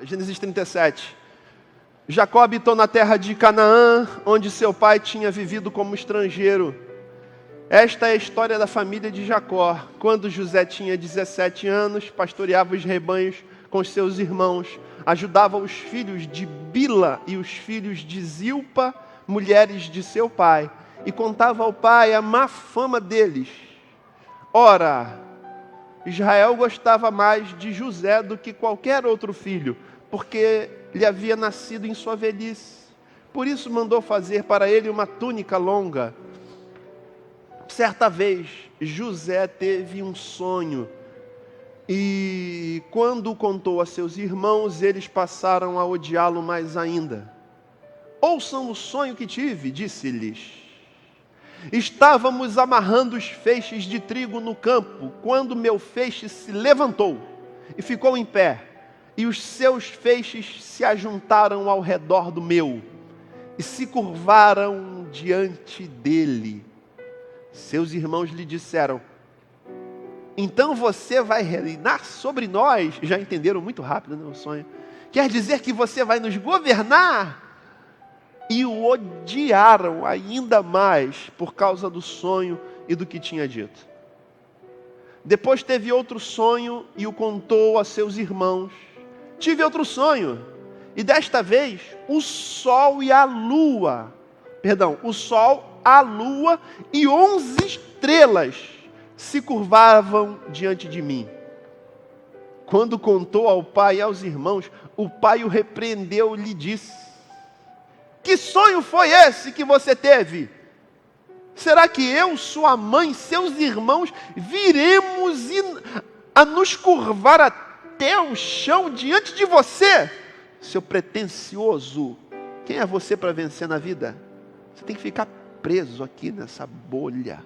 Gênesis 37. Jacó habitou na terra de Canaã, onde seu pai tinha vivido como estrangeiro. Esta é a história da família de Jacó. Quando José tinha 17 anos, pastoreava os rebanhos com os seus irmãos, ajudava os filhos de Bila e os filhos de Zilpa, mulheres de seu pai, e contava ao pai a má fama deles. Ora, Israel gostava mais de José do que qualquer outro filho, porque lhe havia nascido em sua velhice. Por isso mandou fazer para ele uma túnica longa. Certa vez, José teve um sonho, e quando o contou a seus irmãos, eles passaram a odiá-lo mais ainda. Ouçam o sonho que tive, disse-lhes. Estávamos amarrando os feixes de trigo no campo, quando meu feixe se levantou e ficou em pé, e os seus feixes se ajuntaram ao redor do meu, e se curvaram diante dele. Seus irmãos lhe disseram: então você vai reinar sobre nós? Já entenderam muito rápido, né, o sonho. Quer dizer que você vai nos governar? E o odiaram ainda mais por causa do sonho e do que tinha dito. Depois teve outro sonho e o contou a seus irmãos. Tive outro sonho, e desta vez o sol, a lua e 11 estrelas se curvavam diante de mim. Quando contou ao pai e aos irmãos, o pai o repreendeu e lhe disse: que sonho foi esse que você teve? Será que eu, sua mãe, seus irmãos, viremos a nos curvar até o chão diante de você? Seu pretensioso, quem é você para vencer na vida? Você tem que ficar preso aqui nessa bolha.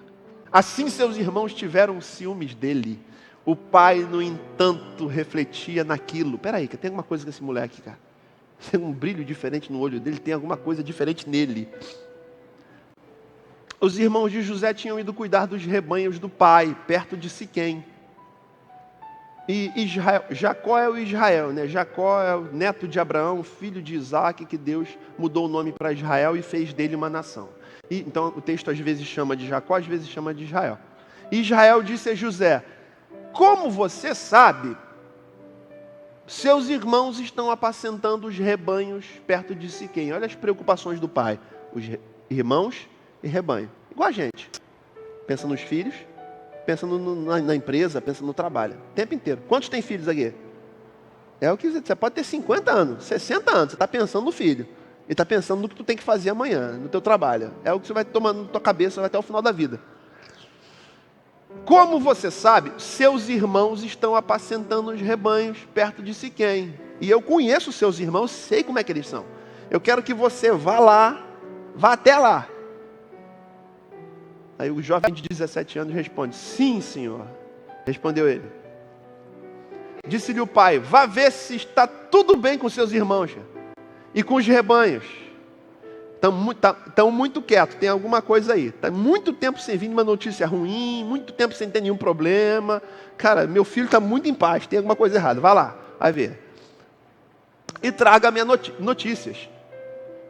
Assim seus irmãos tiveram ciúmes dele. O pai, no entanto, refletia naquilo. Peraí, que tem alguma coisa com esse moleque, cara. Tem um brilho diferente no olho dele, tem alguma coisa diferente nele. Os irmãos de José tinham ido cuidar dos rebanhos do pai, perto de Siquém. E Jacó é o Israel, né? Jacó é o neto de Abraão, filho de Isaac, que Deus mudou o nome para Israel e fez dele uma nação. E, então o texto às vezes chama de Jacó, às vezes chama de Israel. E Israel disse a José: como você sabe, seus irmãos estão apacentando os rebanhos perto de Siquém. Olha as preocupações do pai. Os irmãos e rebanho. Igual a gente. Pensa nos filhos, pensa na empresa, pensa no trabalho. O tempo inteiro. Quantos tem filhos aqui? É o que você pode ter 50 anos, 60 anos. Você está pensando no filho. E está pensando no que tu tem que fazer amanhã, no teu trabalho. É o que você vai tomando na tua cabeça até o final da vida. Como você sabe, seus irmãos estão apacentando os rebanhos perto de Siquém. E eu conheço seus irmãos, sei como é que eles são. Eu quero que você vá lá, vá até lá. Aí o jovem de 17 anos responde: sim, senhor. Respondeu ele. Disse-lhe o pai: vá ver se está tudo bem com seus irmãos e com os rebanhos. Estão muito quietos, tem alguma coisa aí. Está muito tempo sem vir uma notícia ruim, muito tempo sem ter nenhum problema. Cara, meu filho está muito em paz, tem alguma coisa errada. Vai lá, vai ver. E traga-me notícias.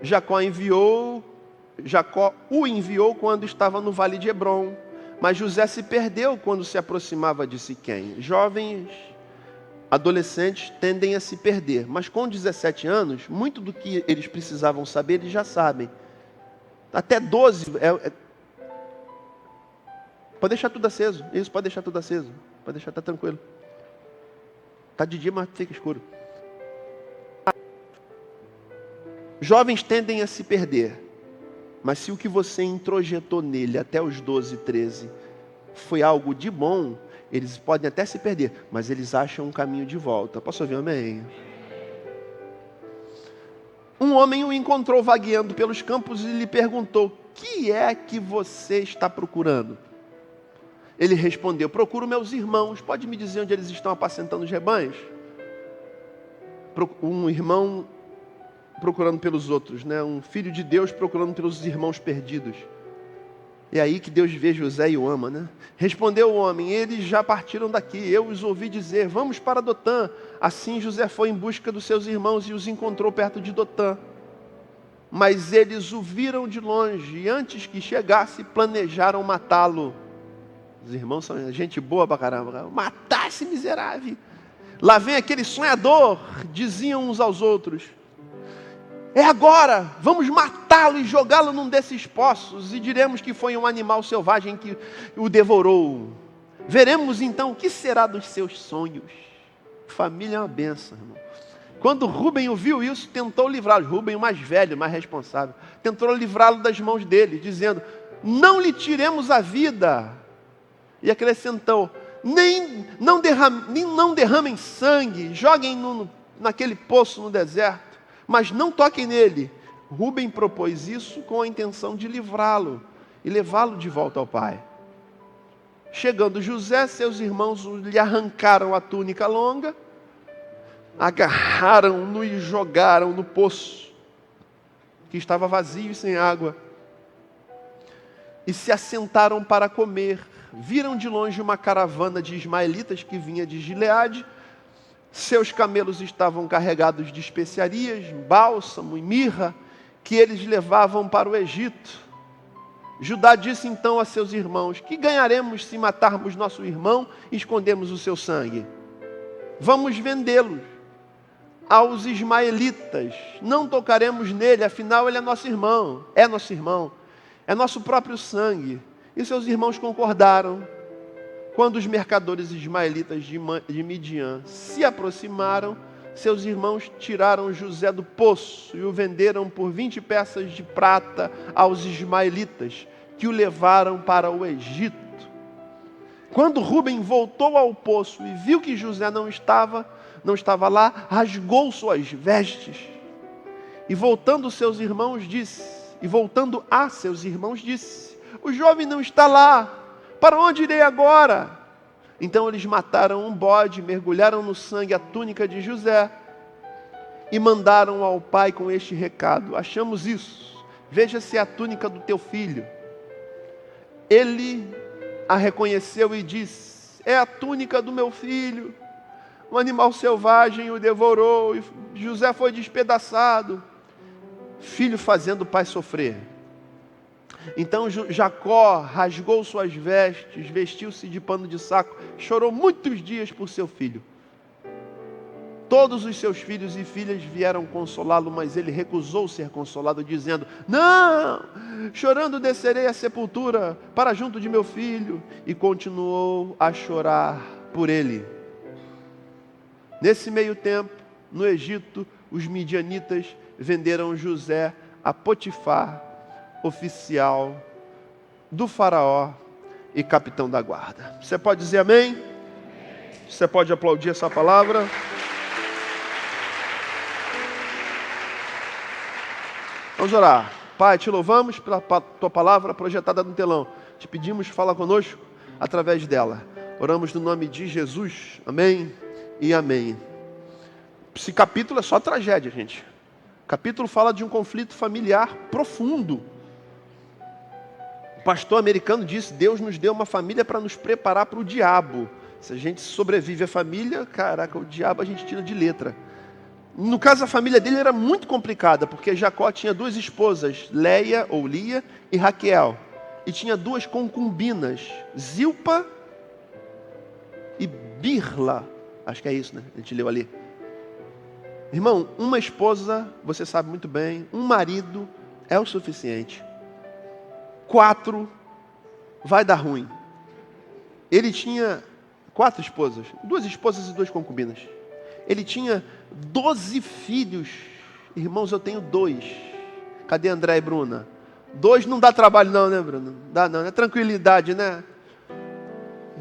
Jacó o enviou quando estava no vale de Hebrom. Mas José se perdeu quando se aproximava de Siquém. Jovens, adolescentes tendem a se perder, mas com 17 anos, muito do que eles precisavam saber, eles já sabem. Até 12, pode deixar tudo aceso. Isso, pode deixar tudo aceso. Pode deixar, tá tranquilo. Tá de dia, mas fica escuro. Jovens tendem a se perder, mas se o que você introjetou nele até os 12, 13 foi algo de bom, eles podem até se perder, mas eles acham um caminho de volta. Posso ouvir um amém? Um homem o encontrou vagueando pelos campos e lhe perguntou: que é que você está procurando? Ele respondeu: procuro meus irmãos. Pode me dizer onde eles estão apacentando os rebanhos? Um irmão procurando pelos outros, né? Um filho de Deus procurando pelos irmãos perdidos. É aí que Deus vê José e o ama, né? Respondeu o homem: eles já partiram daqui, eu os ouvi dizer, vamos para Dotã. Assim José foi em busca dos seus irmãos e os encontrou perto de Dotã. Mas eles o viram de longe e antes que chegasse planejaram matá-lo. Os irmãos são gente boa pra caramba. Matar esse miserável. Lá vem aquele sonhador, diziam uns aos outros. É agora, vamos matá-lo e jogá-lo num desses poços e diremos que foi um animal selvagem que o devorou. Veremos então o que será dos seus sonhos. Família é uma bênção, irmão. Quando Rúben ouviu isso, tentou livrá-lo. Rúben, o mais velho, mais responsável, tentou livrá-lo das mãos dele, dizendo: não lhe tiremos a vida. E acrescentou: não derramem sangue, joguem naquele poço no deserto, mas não toquem nele. Rúben propôs isso com a intenção de livrá-lo e levá-lo de volta ao pai. Chegando José, seus irmãos lhe arrancaram a túnica longa, agarraram-no e jogaram no poço, que estava vazio e sem água, e se assentaram para comer. Viram de longe uma caravana de ismaelitas que vinha de Gileade. Seus camelos estavam carregados de especiarias, bálsamo e mirra, que eles levavam para o Egito. Judá disse então a seus irmãos: que ganharemos se matarmos nosso irmão e escondermos o seu sangue? Vamos vendê-los aos ismaelitas, não tocaremos nele, afinal ele é nosso irmão, é nosso próprio sangue. E seus irmãos concordaram. Quando os mercadores ismaelitas de Midian se aproximaram, seus irmãos tiraram José do poço e o venderam por 20 peças de prata aos ismaelitas, que o levaram para o Egito. Quando Rúben voltou ao poço e viu que José não estava lá, rasgou suas vestes. E voltando a seus irmãos disse: o jovem não está lá, para onde irei agora? Então eles mataram um bode, mergulharam no sangue a túnica de José e mandaram ao pai com este recado: achamos isso, veja se é a túnica do teu filho. Ele a reconheceu e disse: é a túnica do meu filho. Um animal selvagem o devorou e José foi despedaçado. Filho fazendo o pai sofrer. Então Jacó rasgou suas vestes, vestiu-se de pano de saco, chorou muitos dias por seu filho. Todos os seus filhos e filhas vieram consolá-lo, mas ele recusou ser consolado, dizendo: não, chorando descerei à sepultura para junto de meu filho. E continuou a chorar por ele. Nesse meio tempo, no Egito, os midianitas venderam José a Potifar, oficial do faraó e capitão da guarda. Você pode dizer amém? Você pode aplaudir essa palavra? Vamos orar. Pai, te louvamos pela tua palavra projetada no telão. Te pedimos, fala conosco através dela. Oramos no nome de Jesus. Amém e amém. Esse capítulo é só tragédia, gente. O capítulo fala de um conflito familiar profundo. O pastor americano disse: Deus nos deu uma família para nos preparar para o diabo. Se a gente sobrevive à família, caraca, o diabo a gente tira de letra. No caso, a família dele era muito complicada, porque Jacó tinha duas esposas, Leia ou Lia e Raquel. E tinha duas concubinas, Zilpa e Birla. Acho que é isso, né? A gente leu ali. Irmão, uma esposa, você sabe muito bem, um marido é o suficiente. 4 vai dar ruim. Ele tinha 4 esposas, 2 esposas e 2 concubinas. Ele tinha 12 filhos. Irmãos, eu tenho 2. Cadê André e Bruna? 2 não dá trabalho não, né, Bruna? Dá não, é tranquilidade, né?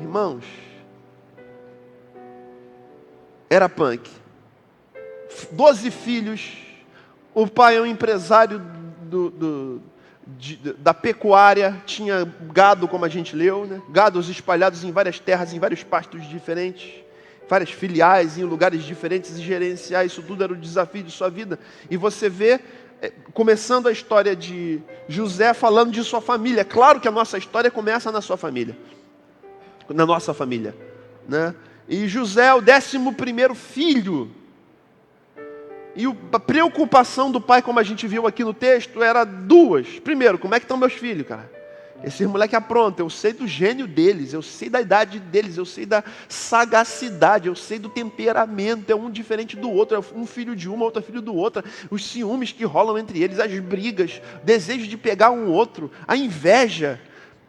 Irmãos, era punk. 12 filhos. O pai é um empresário da pecuária, tinha gado, como a gente leu, né? Gados espalhados em várias terras, em vários pastos diferentes, várias filiais em lugares diferentes, e gerenciar isso tudo era o desafio de sua vida. E você vê começando a história de José falando de sua família. Claro que a nossa história começa na sua família, na nossa família, né? E José é o 11º filho. E a preocupação do pai, como a gente viu aqui no texto, era duas. Primeiro, como é que estão meus filhos, cara? Esses moleques aprontam, eu sei do gênio deles, eu sei da idade deles, eu sei da sagacidade, eu sei do temperamento, é um diferente do outro, é um filho de uma, outro filho do outro, os ciúmes que rolam entre eles, as brigas, desejo de pegar um outro, a inveja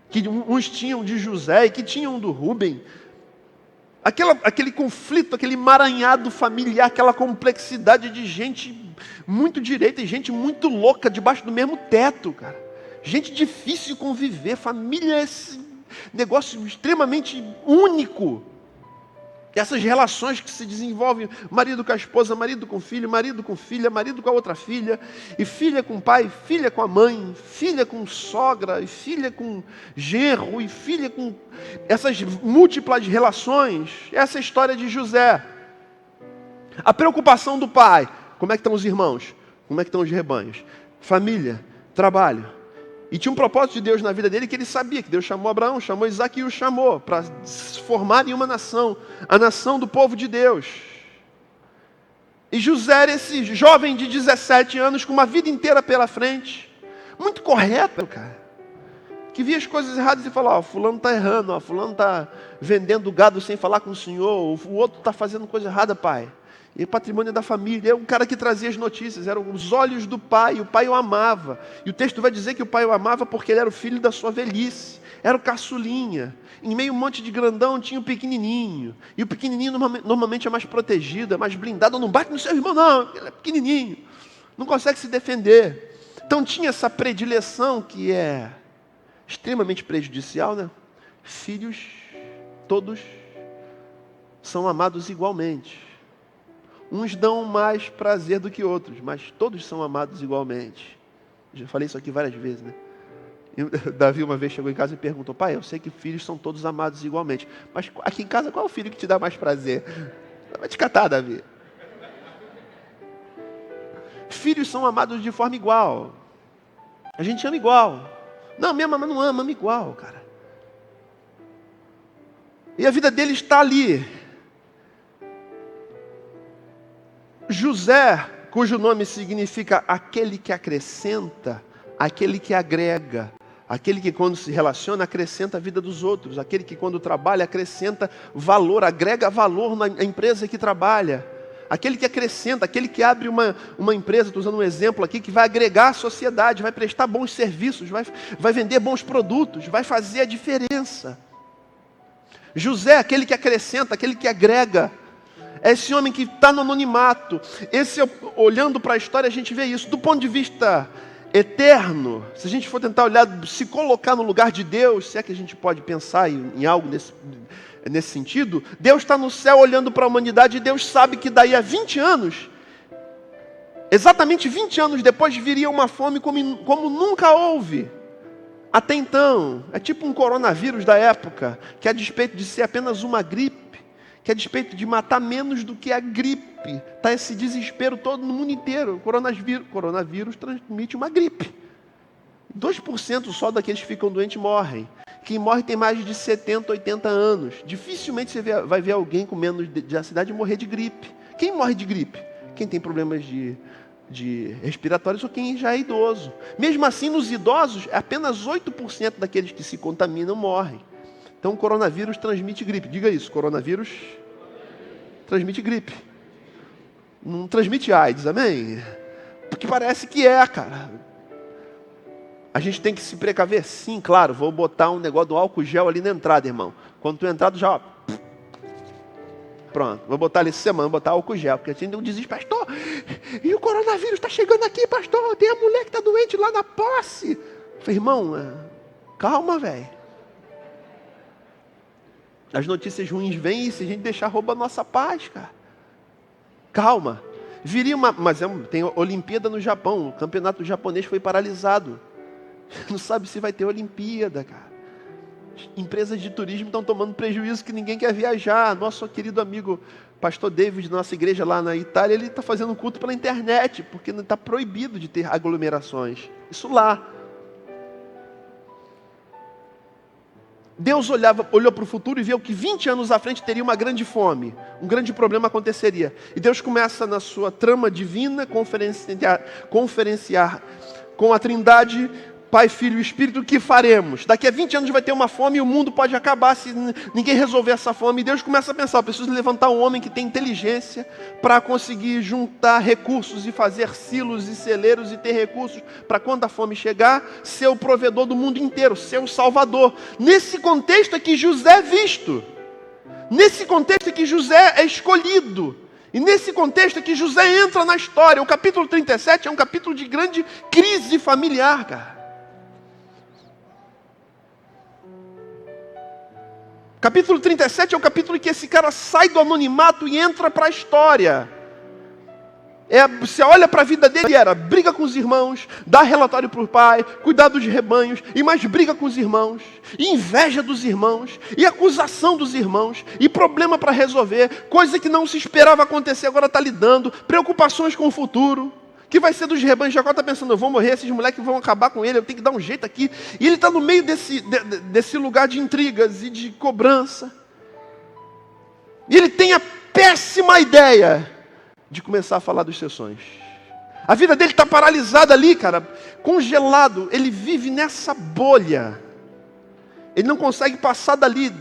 que uns tinham de José e que tinham do Rúben, aquele conflito, aquele emaranhado familiar, aquela complexidade de gente muito direita e gente muito louca debaixo do mesmo teto, cara. Gente difícil de conviver, família é esse negócio extremamente único. Essas relações que se desenvolvem, marido com a esposa, marido com o filho, marido com filha, marido com a outra filha, e filha com o pai, filha com a mãe, filha com sogra, e filha com genro, e filha com essas múltiplas relações. Essa é a história de José. A preocupação do pai, como é que estão os irmãos? Como é que estão os rebanhos? Família, trabalho. E tinha um propósito de Deus na vida dele que ele sabia, que Deus chamou Abraão, chamou Isaac e o chamou para se formar em uma nação, a nação do povo de Deus. E José era esse jovem de 17 anos com uma vida inteira pela frente, muito correto, cara, que via as coisas erradas e falava, fulano está errando, fulano está vendendo gado sem falar com o senhor, o outro está fazendo coisa errada, pai. E o patrimônio da família, é um cara que trazia as notícias, eram os olhos do pai, o pai o amava. E o texto vai dizer que o pai o amava porque ele era o filho da sua velhice, era o caçulinha. Em meio a um monte de grandão tinha o pequenininho. E o pequenininho normalmente é mais protegido, é mais blindado, não bate no seu irmão não, ele é pequenininho, não consegue se defender. Então tinha essa predileção que é extremamente prejudicial, né? Filhos, todos são amados igualmente. Uns dão mais prazer do que outros, mas todos são amados igualmente. Já falei isso aqui várias vezes, né? Davi uma vez chegou em casa e perguntou, pai, eu sei que filhos são todos amados igualmente, mas aqui em casa qual é o filho que te dá mais prazer? Vai te catar, Davi. Filhos são amados de forma igual. A gente ama igual. Não, minha mamãe não ama igual, cara. E a vida dele está ali. José, cujo nome significa aquele que acrescenta, aquele que agrega, aquele que quando se relaciona acrescenta a vida dos outros, aquele que quando trabalha acrescenta valor, agrega valor na empresa que trabalha, aquele que acrescenta, aquele que abre uma empresa, estou usando um exemplo aqui, que vai agregar à sociedade, vai prestar bons serviços, vai vender bons produtos, vai fazer a diferença. José, aquele que acrescenta, aquele que agrega, é esse homem que está no anonimato. Olhando para a história, a gente vê isso. Do ponto de vista eterno, se a gente for tentar olhar, se colocar no lugar de Deus, se é que a gente pode pensar em algo nesse sentido, Deus está no céu olhando para a humanidade e Deus sabe que daí a 20 anos, exatamente 20 anos depois, viria uma fome como nunca houve. Até então, é tipo um coronavírus da época, que a despeito de ser apenas uma gripe, que a despeito de matar menos do que a gripe, está esse desespero todo no mundo inteiro. O coronavírus transmite uma gripe. 2% só daqueles que ficam doentes morrem. Quem morre tem mais de 70, 80 anos. Dificilmente você vai ver alguém com menos de idade morrer de gripe. Quem morre de gripe? Quem tem problemas de respiratórios ou quem já é idoso. Mesmo assim, nos idosos, apenas 8% daqueles que se contaminam morrem. Então, o coronavírus transmite gripe. Diga isso, coronavírus transmite gripe. Não transmite AIDS, amém? Porque parece que é, cara. A gente tem que se precaver, sim, claro. Vou botar um negócio do álcool gel ali na entrada, irmão. Quando tu entrar, tu já... Pronto, vou botar ali essa semana, vou botar álcool gel. Porque assim, não desiste, pastor. E o coronavírus está chegando aqui, pastor. Tem a mulher que está doente lá na posse. Eu falei, irmão, calma, velho. As notícias ruins vêm e se a gente deixar rouba a nossa paz, cara. Calma. Viria mas tem Olimpíada no Japão. O campeonato japonês foi paralisado. Não sabe se vai ter Olimpíada, cara. Empresas de turismo estão tomando prejuízo que ninguém quer viajar. Nosso querido amigo pastor David, da nossa igreja lá na Itália, ele está fazendo um culto pela internet, porque está proibido de ter aglomerações. Isso lá. Deus olhou para o futuro e viu que 20 anos à frente teria uma grande fome, um grande problema aconteceria. E Deus começa na sua trama divina conferenciar com a Trindade, Pai, Filho e Espírito, o que faremos? Daqui a 20 anos vai ter uma fome e o mundo pode acabar se ninguém resolver essa fome. E Deus começa a pensar, eu preciso levantar um homem que tem inteligência para conseguir juntar recursos e fazer silos e celeiros e ter recursos para quando a fome chegar, ser o provedor do mundo inteiro, ser o salvador. Nesse contexto é que José é visto. Nesse contexto é que José é escolhido. E nesse contexto é que José entra na história. O capítulo 37 é um capítulo de grande crise familiar, cara. Capítulo 37 é o capítulo em que esse cara sai do anonimato e entra para a história. Você olha para a vida dele, era briga com os irmãos, dá relatório para o pai, cuidar dos rebanhos, e mais briga com os irmãos, e inveja dos irmãos, e acusação dos irmãos, e problema para resolver, coisa que não se esperava acontecer, agora está lidando, preocupações com o futuro. Que vai ser dos rebanhos? Jacó está pensando, eu vou morrer, esses moleques vão acabar com ele, eu tenho que dar um jeito aqui. E ele está no meio desse lugar de intrigas e de cobrança. E ele tem a péssima ideia de começar a falar dos seus sonhos. A vida dele está paralisada ali, cara, congelado. Ele vive nessa bolha. Ele não consegue passar dali.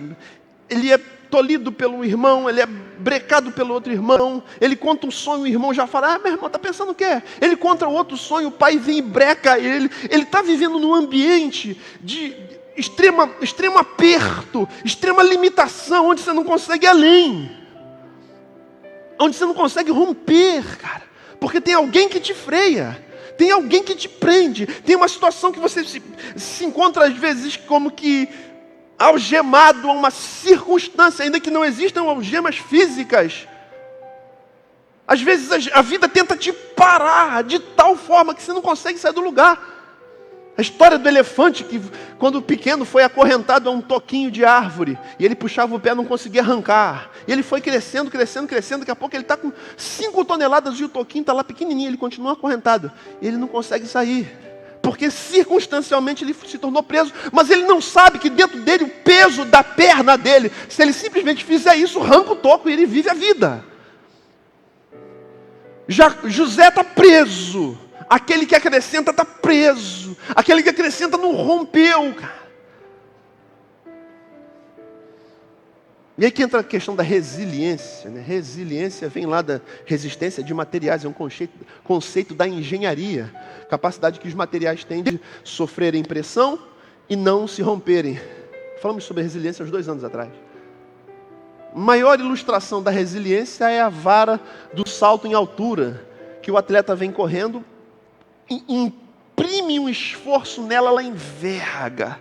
Ele é tolhido pelo irmão, ele é brecado pelo outro irmão, ele conta um sonho, o irmão já fala, meu irmão, está pensando o quê? Ele conta outro sonho, o pai vem e breca ele está vivendo num ambiente de extremo aperto, extrema limitação, onde você não consegue ir além, onde você não consegue romper, cara, porque tem alguém que te freia, tem alguém que te prende, tem uma situação que você se encontra às vezes como que algemado a uma circunstância, ainda que não existam algemas físicas. Às vezes a vida tenta te parar de tal forma que você não consegue sair do lugar. A história do elefante que, quando pequeno, foi acorrentado a um toquinho de árvore, e ele puxava o pé e não conseguia arrancar. E ele foi crescendo, daqui a pouco ele está com 5 toneladas e o toquinho está lá pequenininho, ele continua acorrentado. E ele não consegue sair. Porque circunstancialmente ele se tornou preso, mas ele não sabe que dentro dele o peso da perna dele, se ele simplesmente fizer isso, arranca o toco e ele vive a vida. José está preso, aquele que acrescenta está preso, aquele que acrescenta não rompeu, cara. E aí que entra a questão da resiliência, né? Resiliência vem lá da resistência de materiais, é um conceito da engenharia, capacidade que os materiais têm de sofrerem pressão e não se romperem. Falamos sobre resiliência há uns 2 anos atrás. Maior ilustração da resiliência é a vara do salto em altura, que o atleta vem correndo, imprime um esforço nela, ela enverga.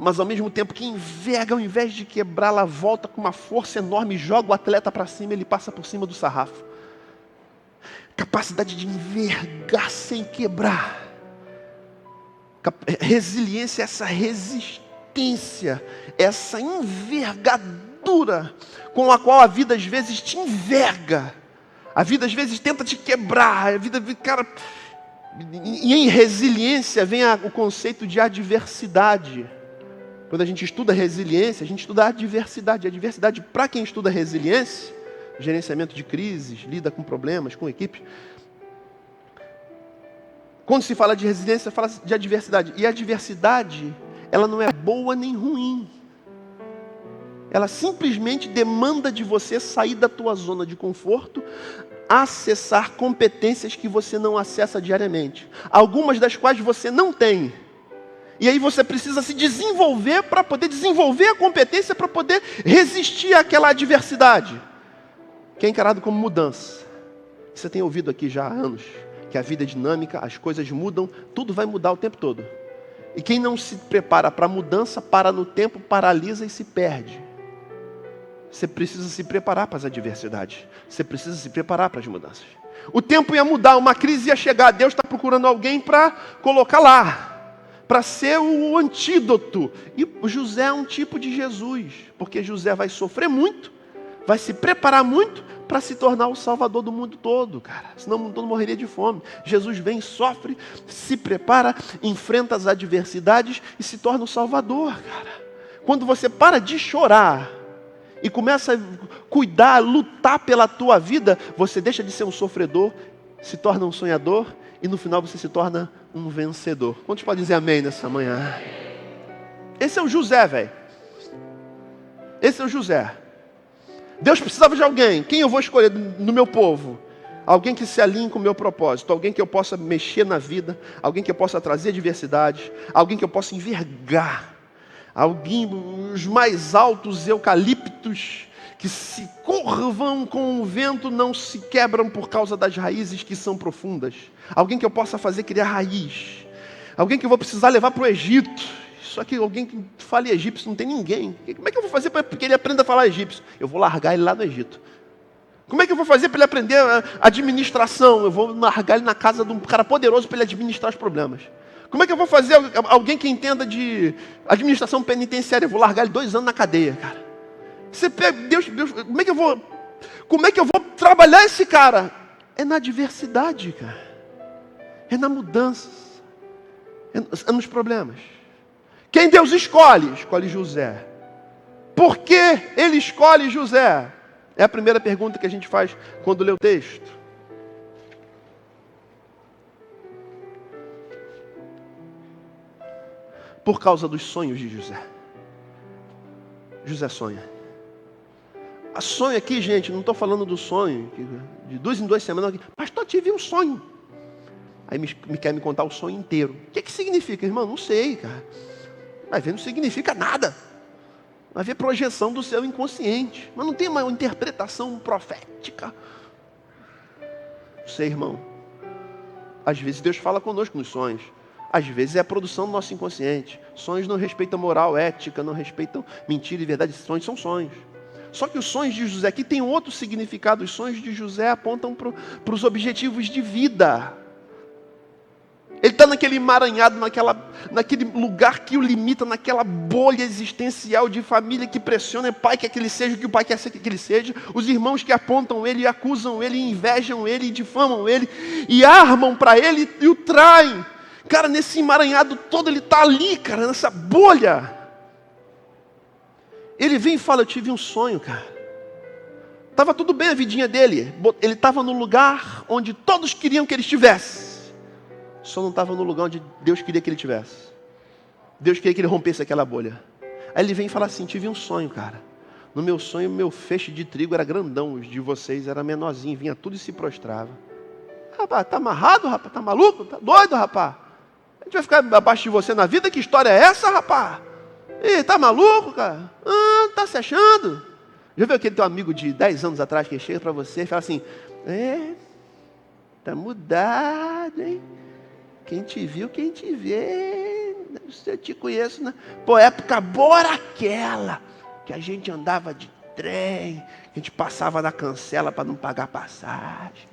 Mas ao mesmo tempo que enverga, ao invés de quebrar, ela volta com uma força enorme, joga o atleta para cima, ele passa por cima do sarrafo. Capacidade de envergar sem quebrar. Resiliência, essa resistência, essa envergadura com a qual a vida às vezes te enverga. A vida às vezes tenta te quebrar. A vida, cara... E em resiliência vem o conceito de adversidade. Quando a gente estuda resiliência, a gente estuda adversidade. A adversidade, para quem estuda resiliência, gerenciamento de crises, lida com problemas, com equipes. Quando se fala de resiliência, fala de adversidade. E a adversidade, ela não é boa nem ruim. Ela simplesmente demanda de você sair da tua zona de conforto, acessar competências que você não acessa diariamente. Algumas das quais você não tem. E aí você precisa se desenvolver para poder desenvolver a competência para poder resistir àquela adversidade, que é encarado como mudança. Você tem ouvido aqui já há anos que a vida é dinâmica, as coisas mudam, tudo vai mudar o tempo todo. E quem não se prepara para a mudança, para no tempo, paralisa e se perde. Você precisa se preparar para as adversidades. Você precisa se preparar para as mudanças. O tempo ia mudar, uma crise ia chegar, Deus está procurando alguém para colocar lá. para ser o antídoto. E José é um tipo de Jesus, porque José vai sofrer muito, vai se preparar muito para se tornar o salvador do mundo todo, cara. Senão o mundo todo morreria de fome. Jesus vem, sofre, se prepara, enfrenta as adversidades e se torna o salvador, cara. Quando você para de chorar e começa a cuidar, lutar pela tua vida, você deixa de ser um sofredor, se torna um sonhador e no final você se torna um vencedor. Quantos podem dizer amém nessa manhã? Esse é o José, velho. Esse é o José. Deus precisava de alguém. Quem eu vou escolher no meu povo? Alguém que se alinhe com o meu propósito. Alguém que eu possa mexer na vida. Alguém que eu possa trazer diversidade. Alguém que eu possa envergar. Alguém, os mais altos eucaliptos, que se curvam com o vento, não se quebram por causa das raízes que são profundas. Alguém que eu possa fazer criar raiz. Alguém que eu vou precisar levar para o Egito. Só que alguém que fale egípcio não tem ninguém. Como é que eu vou fazer para que ele aprenda a falar egípcio? Eu vou largar ele lá no Egito. Como é que eu vou fazer para ele aprender a administração? Eu vou largar ele na casa de um cara poderoso para ele administrar os problemas. Como é que eu vou fazer alguém que entenda de administração penitenciária? Eu vou largar ele 2 anos na cadeia, cara. Você pega, Deus, como é que eu vou trabalhar esse cara? É na adversidade, cara. É na mudança. É nos problemas. Quem Deus escolhe? Escolhe José. Por que ele escolhe José? É a primeira pergunta que a gente faz quando lê o texto. Por causa dos sonhos de José. José sonha. A sonho aqui, gente, não estou falando do sonho, de 2 em 2 semanas. Pastor, tive um sonho. Aí me quer me contar o sonho inteiro. O que significa, irmão? Não sei, cara. Vai ver, não significa nada. Vai ver projeção do seu inconsciente. Mas não tem uma interpretação profética. Não sei, irmão. Às vezes Deus fala conosco nos sonhos. Às vezes é a produção do nosso inconsciente. Sonhos não respeitam moral, ética, não respeitam mentira e verdade. Sonhos são sonhos. Só que os sonhos de José aqui têm outro significado. Os sonhos de José apontam para os objetivos de vida. Ele está naquele emaranhado, naquele lugar que o limita, naquela bolha existencial de família que pressiona o pai quer que ele seja o que o pai quer que ele seja, os irmãos que apontam ele, acusam ele, invejam ele, difamam ele, e armam para ele e o traem. Cara, nesse emaranhado todo ele está ali, cara, nessa bolha. Ele vem e fala, eu tive um sonho, cara. Estava tudo bem a vidinha dele, ele estava no lugar onde todos queriam que ele estivesse. Só não estava no lugar onde Deus queria que ele estivesse. Deus queria que ele rompesse aquela bolha. Aí ele vem e fala assim, tive um sonho, cara. No meu sonho, meu feixe de trigo era grandão. Os de vocês era menorzinho. Vinha tudo e se prostrava. Rapaz, tá amarrado, rapaz? Tá maluco? Tá doido, rapaz? A gente vai ficar abaixo de você na vida? Que história é essa, rapaz? Ih, tá maluco, cara? Tá se achando? Já viu aquele teu amigo de 10 anos atrás que chega para você e fala assim, tá mudado, hein? Quem te viu, quem te vê. Eu te conheço, né? Pô, época boa era aquela que a gente andava de trem, a gente passava na cancela para não pagar passagem.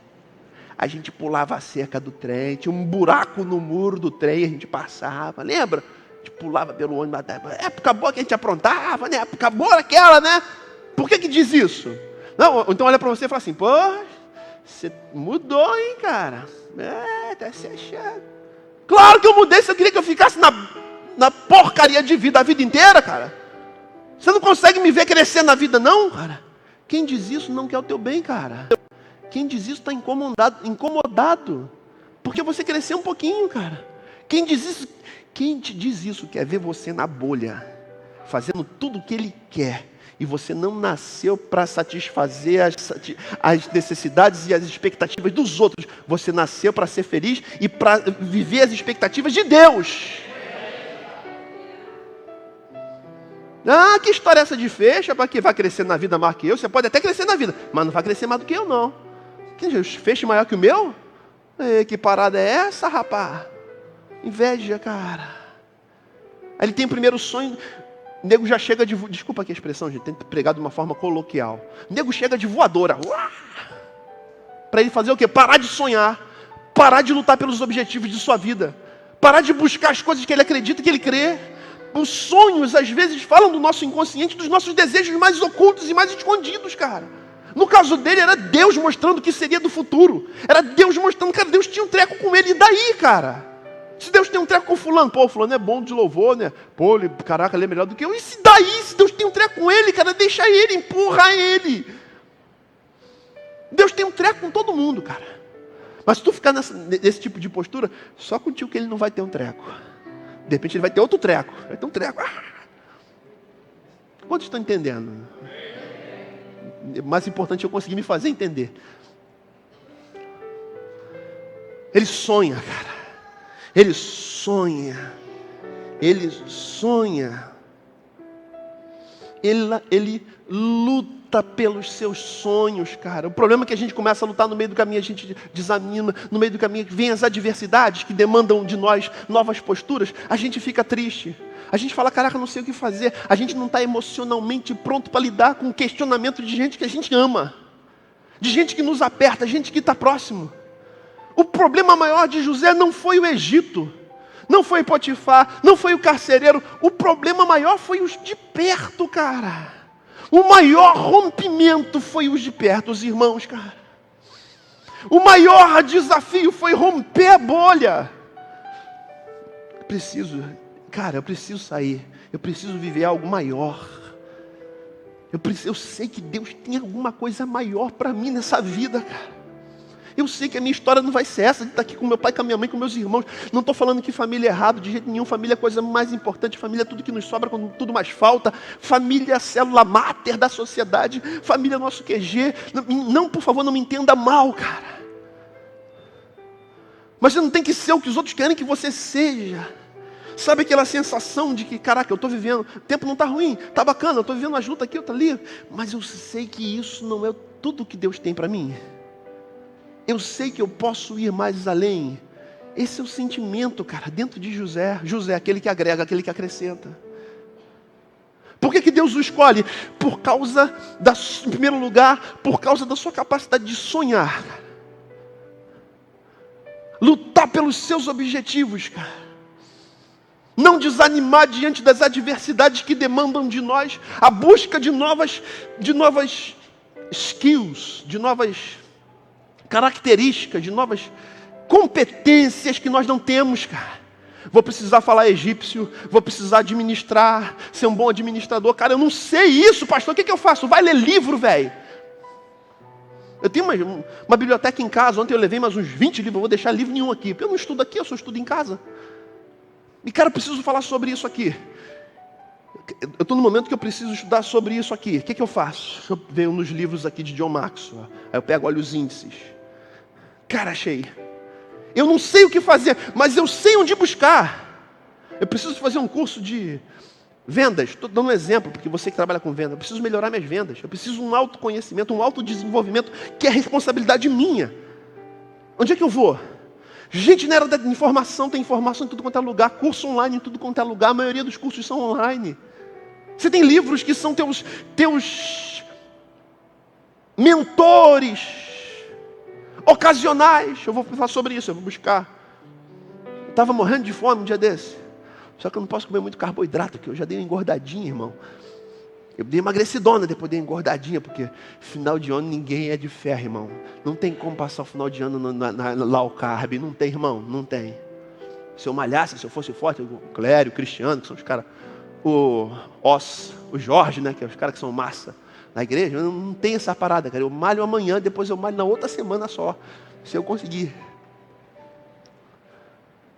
A gente pulava a cerca do trem, tinha um buraco no muro do trem, a gente passava, lembra? A gente pulava pelo ônibus. Época boa que a gente aprontava, né? Época boa era aquela, né? Por que diz isso? Não, então olha para você e fala assim, pô, você mudou, hein, cara? Tá se achando. Claro que eu mudei, você queria que eu ficasse na porcaria de vida a vida inteira, cara? Você não consegue me ver crescer na vida, não, cara? Quem diz isso não quer o teu bem, cara. Quem diz isso está incomodado. Porque você cresceu um pouquinho, cara. Quem te diz isso quer ver você na bolha, fazendo tudo o que ele quer. E você não nasceu para satisfazer as necessidades e as expectativas dos outros. Você nasceu para ser feliz e para viver as expectativas de Deus. Que história é essa de fecha para que vai crescer na vida mais que eu? Você pode até crescer na vida, mas não vai crescer mais do que eu, não. Que feixe maior que o meu? Que parada é essa, rapaz? Inveja, cara. Aí ele tem o primeiro sonho. O nego já chega de... Desculpa aqui a expressão, gente. Tem que pregar de uma forma coloquial. O nego chega de voadora. Para ele fazer o quê? Parar de sonhar. Parar de lutar pelos objetivos de sua vida. Parar de buscar as coisas que ele acredita, que ele crê. Os sonhos, às vezes, falam do nosso inconsciente, dos nossos desejos mais ocultos e mais escondidos, cara. No caso dele, era Deus mostrando o que seria do futuro. Era Deus mostrando, cara, Deus tinha um treco com ele. E daí, cara? Se Deus tem um treco com fulano, pô, fulano é bom de louvor, né? Pô, ele, caraca, ele é melhor do que eu. E se daí, se Deus tem um treco com ele, cara, deixa ele, empurra ele. Deus tem um treco com todo mundo, cara. Mas se tu ficar nesse tipo de postura, só contigo que ele não vai ter um treco. De repente ele vai ter outro treco. Vai ter um treco. Quantos estão entendendo? O mais importante é eu conseguir me fazer entender. Ele sonha, cara. Ele sonha. Ele sonha. Ele luta pelos seus sonhos, cara. O problema é que a gente começa a lutar, no meio do caminho a gente desanima, no meio do caminho vem as adversidades que demandam de nós novas posturas, a gente fica triste. A gente fala, caraca, não sei o que fazer. A gente não está emocionalmente pronto para lidar com o questionamento de gente que a gente ama, de gente que nos aperta, gente que está próximo. O problema maior de José não foi o Egito, não foi Potifar, não foi o carcereiro. O problema maior foi os de perto, cara. O maior rompimento foi os de perto, os irmãos, cara. O maior desafio foi romper a bolha. Eu preciso sair. Eu preciso viver algo maior. Eu sei que Deus tem alguma coisa maior para mim nessa vida, cara. Eu sei que a minha história não vai ser essa, de estar aqui com meu pai, com a minha mãe, com meus irmãos. Não estou falando que família é errado, de jeito nenhum. Família é a coisa mais importante. Família é tudo que nos sobra, quando tudo mais falta. Família é a célula máter da sociedade. Família é nosso QG. Não, por favor, não me entenda mal, cara. Mas você não tem que ser o que os outros querem que você seja. Sabe aquela sensação de que, caraca, eu estou vivendo, o tempo não está ruim, está bacana, eu estou vivendo uma luta aqui, outra ali. Mas eu sei que isso não é tudo que Deus tem para mim. Eu sei que eu posso ir mais além. Esse é o sentimento, cara, dentro de José. José, aquele que agrega, aquele que acrescenta. Por que Deus o escolhe? Por causa, em primeiro lugar, por causa da sua capacidade de sonhar. Lutar pelos seus objetivos, cara. Não desanimar diante das adversidades que demandam de nós a busca de novas skills, de novas características, de novas competências que nós não temos, cara. Vou precisar falar egípcio, vou precisar administrar, ser um bom administrador. Cara, eu não sei isso, pastor, o que eu faço? Vai ler livro, velho. Eu tenho uma biblioteca em casa, ontem eu levei mais uns 20 livros, eu vou deixar livro nenhum aqui. Eu não estudo aqui, eu só estudo em casa. E cara, eu preciso falar sobre isso aqui. Eu estou no momento que eu preciso estudar sobre isso aqui. O que eu faço? Eu venho nos livros aqui de John Maxwell. Aí eu pego, olho os índices. Cara, achei. Eu não sei o que fazer, mas eu sei onde buscar. Eu preciso fazer um curso de vendas. Estou dando um exemplo, porque você que trabalha com venda. Eu preciso melhorar minhas vendas. Eu preciso de um autoconhecimento, um autodesenvolvimento, que é responsabilidade minha. Onde é que eu vou? Gente, na era da informação, tem informação em tudo quanto é lugar. Curso online em tudo quanto é lugar. A maioria dos cursos são online. Você tem livros que são teus mentores ocasionais. Eu vou falar sobre isso, eu vou buscar. Eu estava morrendo de fome um dia desse. Só que eu não posso comer muito carboidrato, que eu já dei uma engordadinha, irmão. Eu dei emagrecidona, depois dei engordadinha, porque final de ano ninguém é de ferro, irmão. Não tem como passar o final de ano na low carb. Não tem, irmão, não tem. Se eu malhasse, se eu fosse forte, o Clério, o Cristiano, que são os caras, o Jorge, né, que é os caras que são massa na igreja, não tem essa parada, cara. Eu malho amanhã, depois eu malho na outra semana só, se eu conseguir.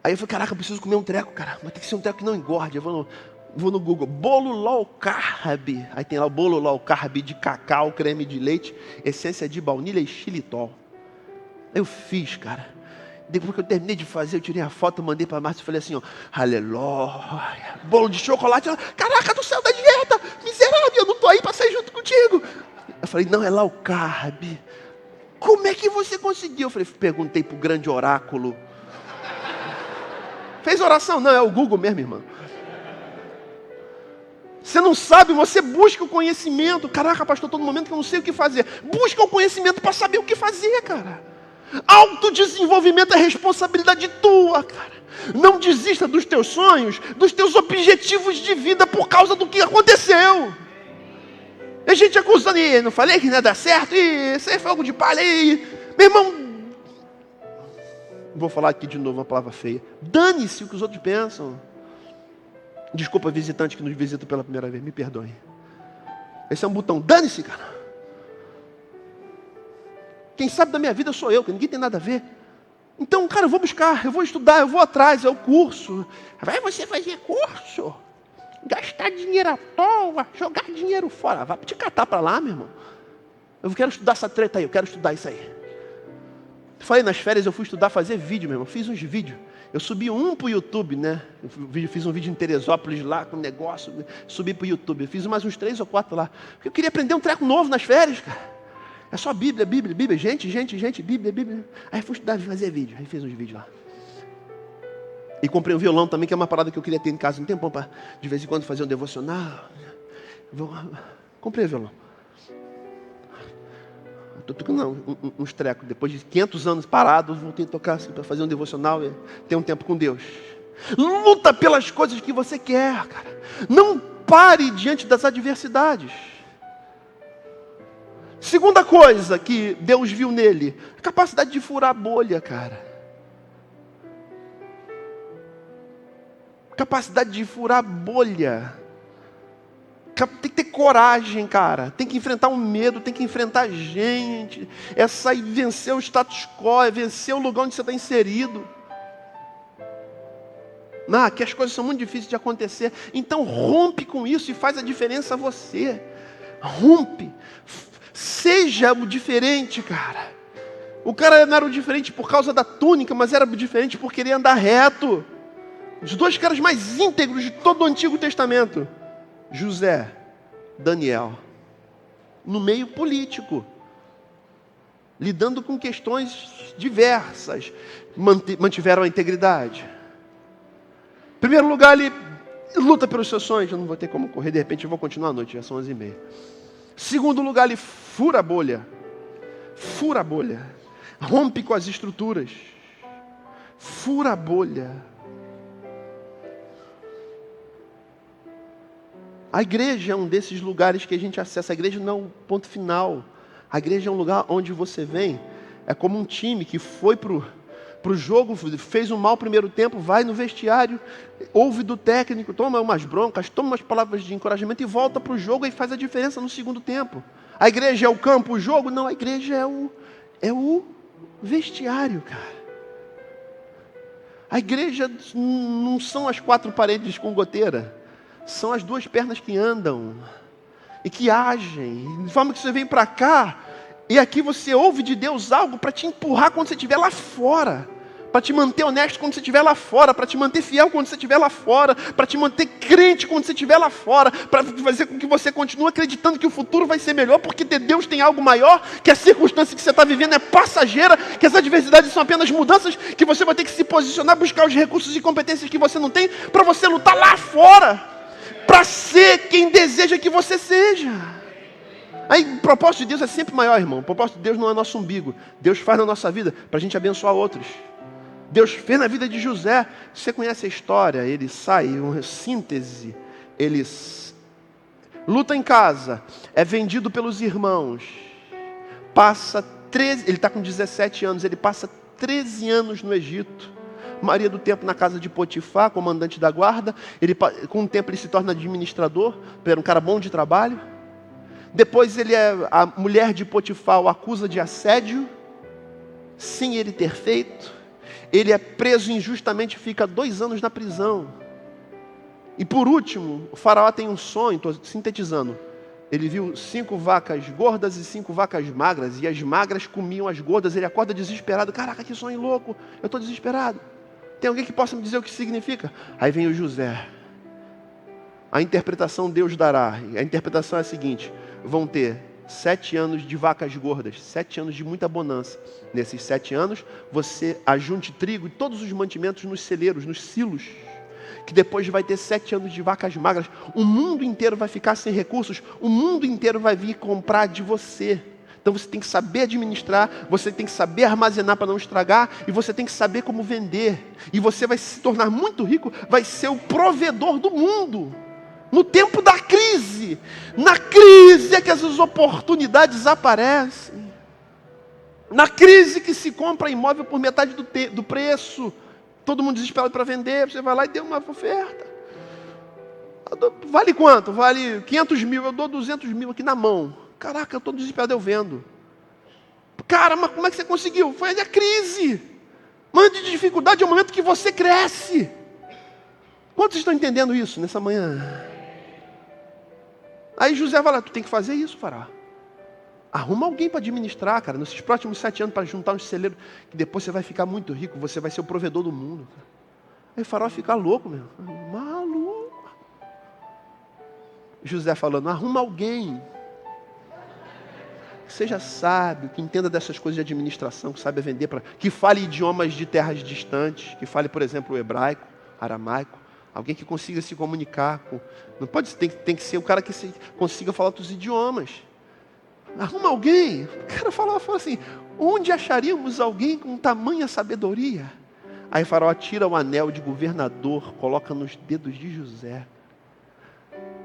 Aí eu falei, caraca, eu preciso comer um treco, cara. Mas tem que ser um treco que não engorde. Eu vou no Google, bolo low carb. Aí tem lá o bolo low carb de cacau, creme de leite, essência de baunilha e xilitol. Aí eu fiz, cara. Depois que eu terminei de fazer, eu tirei a foto, mandei para a Márcia e falei assim, ó, aleluia. Bolo de chocolate. Ela, caraca, do céu da dieta, miserável, eu não estou aí para sair junto contigo. Eu falei, não, é low carb. Como é que você conseguiu? Eu perguntei para o grande oráculo. Fez oração? Não, é o Google mesmo, irmão. Você não sabe, você busca o conhecimento. Caraca, pastor, todo momento que eu não sei o que fazer. Busca o conhecimento para saber o que fazer, cara. Autodesenvolvimento é responsabilidade tua, cara. Não desista dos teus sonhos, dos teus objetivos de vida por causa do que aconteceu. A gente acusando, não falei que não ia dar certo, isso aí é fogo de palha, meu irmão, vou falar aqui de novo uma palavra feia. Dane-se o que os outros pensam. Desculpa, visitante que nos visita pela primeira vez, me perdoe. Esse é um botão, dane-se, cara. Quem sabe da minha vida sou eu, que ninguém tem nada a ver. Então, cara, eu vou buscar, eu vou estudar, eu vou atrás, é o curso. Vai você fazer curso? Gastar dinheiro à toa, jogar dinheiro fora. Vai te catar para lá, meu irmão. Eu quero estudar essa treta aí, eu quero estudar isso aí. Falei, nas férias eu fui estudar, fazer vídeo, meu irmão. Fiz uns vídeos. Eu subi um para o YouTube, né? Fiz um vídeo em Teresópolis lá, com um negócio. Subi para o YouTube. Eu fiz mais uns 3 ou 4 lá. Porque eu queria aprender um treco novo nas férias, cara. É só Bíblia, Bíblia, Bíblia. Gente, Bíblia, Bíblia. Aí fui estudar, fazer vídeo. Aí fiz uns vídeos lá. E comprei um violão também, que é uma parada que eu queria ter em casa um tempão para, de vez em quando, fazer um devocional. Comprei o violão. Estou tocando uns trecos. Depois de 500 anos parados, voltei a tocar assim, para fazer um devocional e ter um tempo com Deus. Luta pelas coisas que você quer, cara. Não pare diante das adversidades. Segunda coisa que Deus viu nele, a capacidade de furar a bolha, cara. Capacidade de furar a bolha. Tem que ter coragem, cara. Tem que enfrentar um medo, tem que enfrentar gente. É sair, vencer o status quo, é vencer o lugar onde você está inserido. Não, que as coisas são muito difíceis de acontecer. Então rompe com isso e faz a diferença a você. Rompe. Seja o diferente, cara. O cara não era o diferente por causa da túnica, mas era o diferente por querer andar reto. Os 2 caras mais íntegros de todo o Antigo Testamento. José, Daniel. No meio político. Lidando com questões diversas. Mantiveram a integridade. Em primeiro lugar, ele luta pelos seus sonhos. Eu não vou ter como correr, de repente eu vou continuar à noite, já são 11h30. Segundo lugar, ele fura a bolha. Fura a bolha. Rompe com as estruturas. Fura a bolha. A igreja é um desses lugares que a gente acessa. A igreja não é o ponto final. A igreja é um lugar onde você vem. É como um time que foi para o jogo, fez um mau primeiro tempo, vai no vestiário, ouve do técnico, toma umas broncas, toma umas palavras de encorajamento e volta para o jogo e faz a diferença no segundo tempo. A igreja é o campo, o jogo? Não, a igreja é o vestiário, cara. A igreja não são as 4 paredes com goteira. São as 2 pernas que andam e que agem. De forma que você vem para cá e aqui você ouve de Deus algo para te empurrar quando você estiver lá fora. Para te manter honesto quando você estiver lá fora. Para te manter fiel quando você estiver lá fora. Para te manter crente quando você estiver lá fora. Para fazer com que você continue acreditando que o futuro vai ser melhor. Porque Deus tem algo maior. Que a circunstância que você está vivendo é passageira. Que as adversidades são apenas mudanças. Que você vai ter que se posicionar, buscar os recursos e competências que você não tem. Para você lutar lá fora. Para ser quem deseja que você seja. Aí o propósito de Deus é sempre maior, irmão. O propósito de Deus não é nosso umbigo. Deus faz na nossa vida para a gente abençoar outros. Deus fez na vida de José. Você conhece a história. Ele sai, uma síntese. Ele luta em casa. É vendido pelos irmãos. Ele está com 17 anos. Ele passa 13 anos no Egito. Maria do tempo na casa de Potifar, comandante da guarda. Com o tempo ele se torna administrador. Era um cara bom de trabalho. Depois a mulher de Potifar o acusa de assédio, sem ele ter feito. Ele é preso injustamente e fica 2 anos na prisão. E por último, o faraó tem um sonho, estou sintetizando. Ele viu 5 vacas gordas e 5 vacas magras, e as magras comiam as gordas. Ele acorda desesperado. Caraca, que sonho louco, eu estou desesperado. Tem alguém que possa me dizer o que significa? Aí vem o José. A interpretação Deus dará. A interpretação é a seguinte: vão ter 7 anos de vacas gordas, 7 anos de muita bonança. Nesses 7 anos, você ajunte trigo e todos os mantimentos nos celeiros, nos silos. Que depois vai ter 7 anos de vacas magras. O mundo inteiro vai ficar sem recursos. O mundo inteiro vai vir comprar de você. Então você tem que saber administrar, você tem que saber armazenar para não estragar, e você tem que saber como vender. E você vai se tornar muito rico, vai ser o provedor do mundo. No tempo da crise. Na crise é que essas oportunidades aparecem. Na crise que se compra imóvel por metade do preço. Todo mundo desesperado para vender, você vai lá e deu uma oferta. Vale quanto? Vale 500 mil, eu dou 200 mil aqui na mão. Caraca, eu estou desesperado, eu vendo. Cara, mas como é que você conseguiu? Foi a crise. Momento de dificuldade é o momento que você cresce. Quantos estão entendendo isso nessa manhã? Aí José vai lá, tu tem que fazer isso, Faraó. Arruma alguém para administrar, cara, nesses próximos 7 anos, para juntar uns celeiros, que depois você vai ficar muito rico, você vai ser o provedor do mundo. Cara. Aí Faraó fica louco, meu. Maluco. José falando, arruma alguém. Que seja sábio, que entenda dessas coisas de administração, que saiba vender, que fale idiomas de terras distantes, que fale, por exemplo, o hebraico, aramaico. Alguém que consiga se comunicar. Não pode, tem que ser o cara que consiga falar outros idiomas. Arruma alguém. O cara falou assim, onde acharíamos alguém com tamanha sabedoria? Aí Faraó tira o anel de governador, coloca nos dedos de José.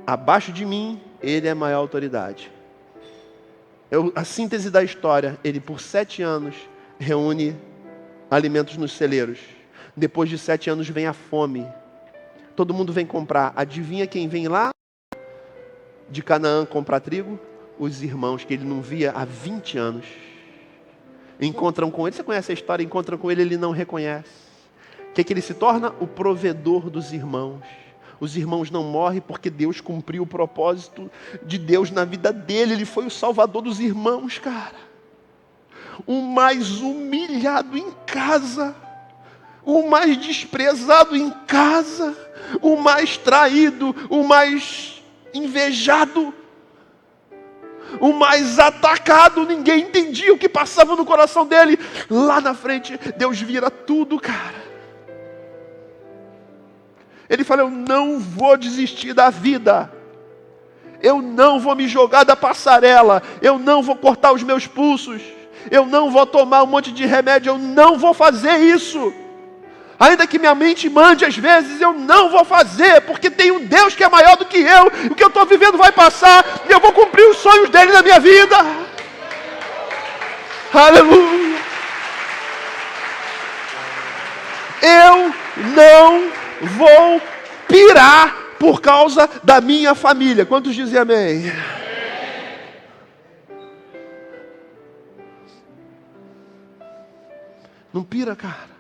Abaixo de mim, ele é a maior autoridade. A síntese da história, ele por 7 anos reúne alimentos nos celeiros. Depois de 7 anos vem a fome. Todo mundo vem comprar. Adivinha quem vem lá de Canaã comprar trigo? Os irmãos que ele não via há 20 anos. Encontram com ele, você conhece a história, encontram com ele, ele não reconhece. O que ele se torna? O provedor dos irmãos. Os irmãos não morrem porque Deus cumpriu o propósito de Deus na vida dele. Ele foi o salvador dos irmãos, cara. O mais humilhado em casa. O mais desprezado em casa. O mais traído. O mais invejado. O mais atacado. Ninguém entendia o que passava no coração dele. Lá na frente, Deus vira tudo, cara. Ele fala, eu não vou desistir da vida. Eu não vou me jogar da passarela. Eu não vou cortar os meus pulsos. Eu não vou tomar um monte de remédio. Eu não vou fazer isso. Ainda que minha mente mande às vezes, eu não vou fazer. Porque tem um Deus que é maior do que eu. O que eu estou vivendo vai passar. E eu vou cumprir os sonhos dele na minha vida. Aleluia. Eu não vou pirar por causa da minha família. Quantos dizem amém? Não pira, cara.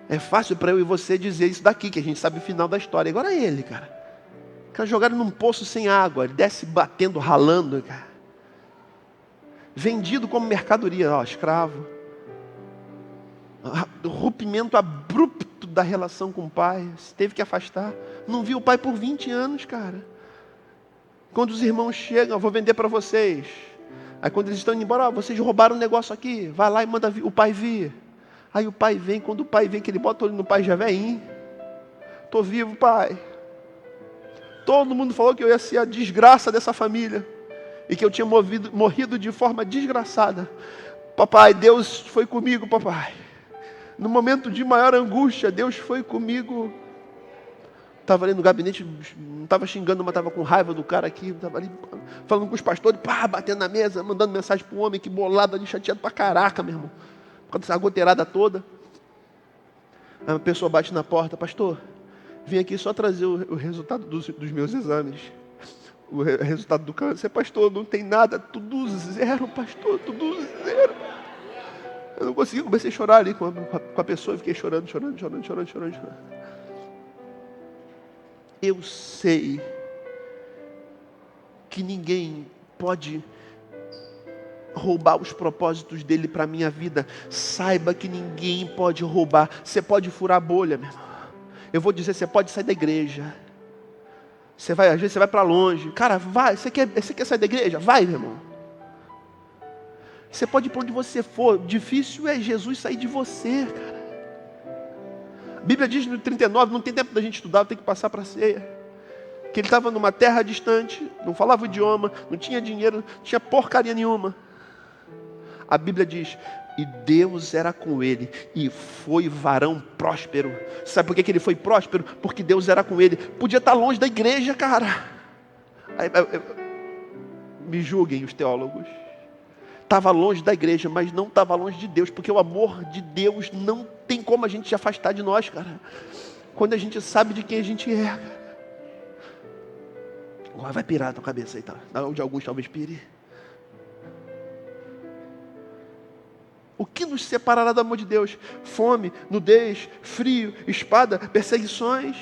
É fácil para eu e você dizer isso daqui, que a gente sabe o final da história. Agora é ele, cara. O cara jogado num poço sem água. Ele desce batendo, ralando, cara. Vendido como mercadoria, ó, escravo. Rompimento abrupto da relação com o pai. Teve que afastar. Não viu o pai por 20 anos, cara. Quando os irmãos chegam, eu vou vender para vocês. Aí quando eles estão indo embora, ó, vocês roubaram um negócio aqui. Vai lá e manda o pai vir. Aí o pai vem, quando o pai vem, que ele bota o olho no pai, já vem. Estou vivo, pai. Todo mundo falou que eu ia ser a desgraça dessa família. E que eu tinha morrido de forma desgraçada. Papai, Deus foi comigo, papai. No momento de maior angústia, Deus foi comigo. Estava ali no gabinete, não estava xingando, mas estava com raiva do cara aqui. Estava ali falando com os pastores, pá, batendo na mesa, mandando mensagem para o homem, que bolado ali, chateado pra caraca, meu irmão. Por causa dessa goteirada toda. Aí uma pessoa bate na porta, pastor, vim aqui só trazer o resultado dos meus exames. O resultado do câncer. Pastor, não tem nada, tudo zero, pastor, tudo zero. Eu não consegui, comecei a chorar ali com a pessoa, fiquei chorando. Eu sei que ninguém pode roubar os propósitos dele para a minha vida. Saiba que ninguém pode roubar. Você pode furar a bolha, meu irmão. Eu vou dizer, você pode sair da igreja. Às vezes você vai para longe. Cara, vai, você quer sair da igreja? Vai, meu irmão. Você pode ir para onde você for. Difícil é Jesus sair de você, cara. A Bíblia diz no 39, não tem tempo da gente estudar, tem que passar para a ceia. Que ele estava numa terra distante, não falava o idioma, não tinha dinheiro, não tinha porcaria nenhuma. A Bíblia diz, e Deus era com ele, e foi varão próspero. Sabe por que ele foi próspero? Porque Deus era com ele. Podia estar longe da igreja, cara. Me julguem os teólogos. Estava longe da igreja, mas não estava longe de Deus, porque o amor de Deus não tem como a gente se afastar de nós, cara. Quando a gente sabe de quem a gente é, cara. Agora vai pirar a tua cabeça aí, tá? De alguns talvez pire. O que nos separará do amor de Deus? Fome, nudez, frio, espada, perseguições.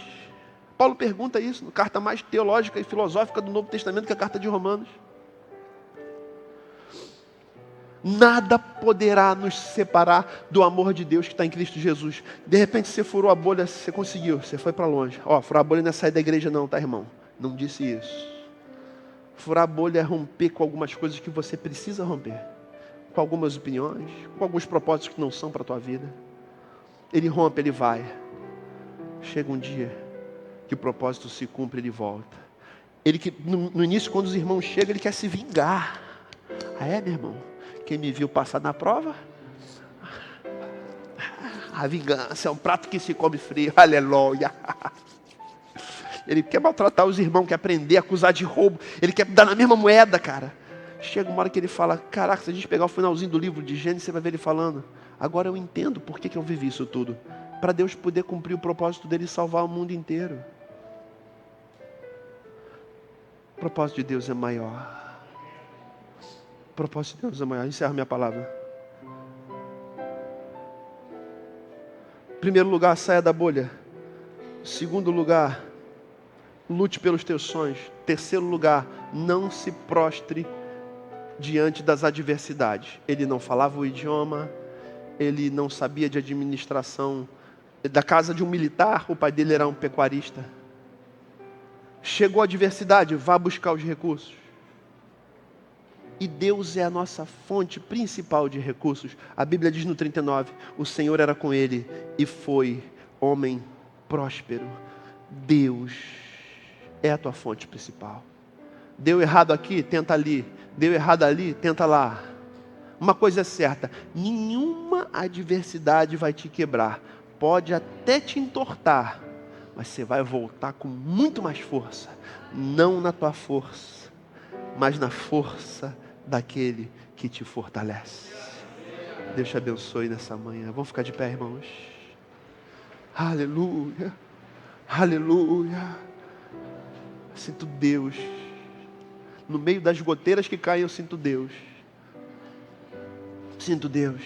Paulo pergunta isso na carta mais teológica e filosófica do Novo Testamento, que é a carta de Romanos. Nada poderá nos separar do amor de Deus que está em Cristo Jesus. De repente você furou a bolha, você conseguiu, você foi para longe. Furar a bolha não é sair da igreja não, tá, irmão? Não disse isso. Furar a bolha é romper com algumas coisas que você precisa romper. Com algumas opiniões, com alguns propósitos que não são para a tua vida. Ele rompe, ele vai. Chega um dia que o propósito se cumpre, ele volta. Ele que no início, quando os irmãos chegam, ele quer se vingar. Ah, é, meu irmão? Quem me viu passar na prova? A vingança é um prato que se come frio. Aleluia. Ele quer maltratar os irmãos, quer aprender, acusar de roubo. Ele quer dar na mesma moeda, cara. Chega uma hora que ele fala, caraca, se a gente pegar o finalzinho do livro de Gênesis, você vai ver ele falando, agora eu entendo por que eu vivi isso tudo. Para Deus poder cumprir o propósito dele e salvar o mundo inteiro. O propósito de Deus é maior. O propósito de Deus é maior. Encerro minha palavra. Primeiro lugar, saia da bolha. Segundo lugar, lute pelos teus sonhos. Terceiro lugar, não se prostre diante das adversidades. Ele não falava o idioma, ele não sabia de administração. Da casa de um militar, o pai dele era um pecuarista. Chegou a adversidade, vá buscar os recursos. E Deus é a nossa fonte principal de recursos. A Bíblia diz no 39, o Senhor era com ele e foi homem próspero. Deus é a tua fonte principal. Deu errado aqui, tenta ali. Deu errado ali, tenta lá. Uma coisa é certa, nenhuma adversidade vai te quebrar. Pode até te entortar, mas você vai voltar com muito mais força. Não na tua força, mas na força daquele que te fortalece. Deus te abençoe nessa manhã. Vamos ficar de pé, irmãos. Aleluia. Aleluia. Sinto Deus. No meio das goteiras que caem, eu sinto Deus. Sinto Deus.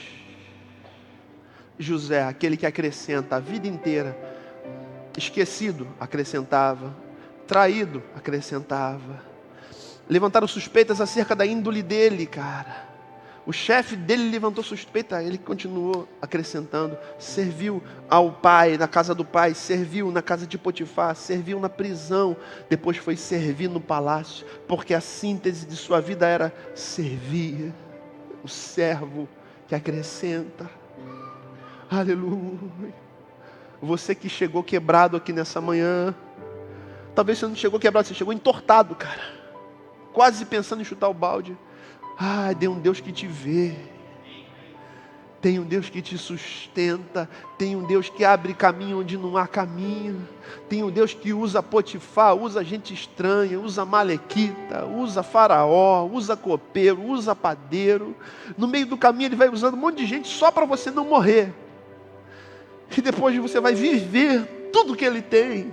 José, aquele que acrescenta a vida inteira. Esquecido, acrescentava. Traído, acrescentava. Levantaram suspeitas acerca da índole dele, cara. O chefe dele levantou suspeita, ele continuou acrescentando. Serviu ao pai, na casa do pai, serviu na casa de Potifar, serviu na prisão, depois foi servir no palácio, porque a síntese de sua vida era servir, o servo que acrescenta. Aleluia. Você que chegou quebrado aqui nessa manhã, talvez você não chegou quebrado, você chegou entortado, cara, quase pensando em chutar o balde. Tem um Deus que te vê, tem um Deus que te sustenta, tem um Deus que abre caminho onde não há caminho, tem um Deus que usa Potifar, usa gente estranha, usa malequita, usa faraó, usa copeiro, usa padeiro. No meio do caminho ele vai usando um monte de gente só para você não morrer, e depois você vai viver tudo que ele tem.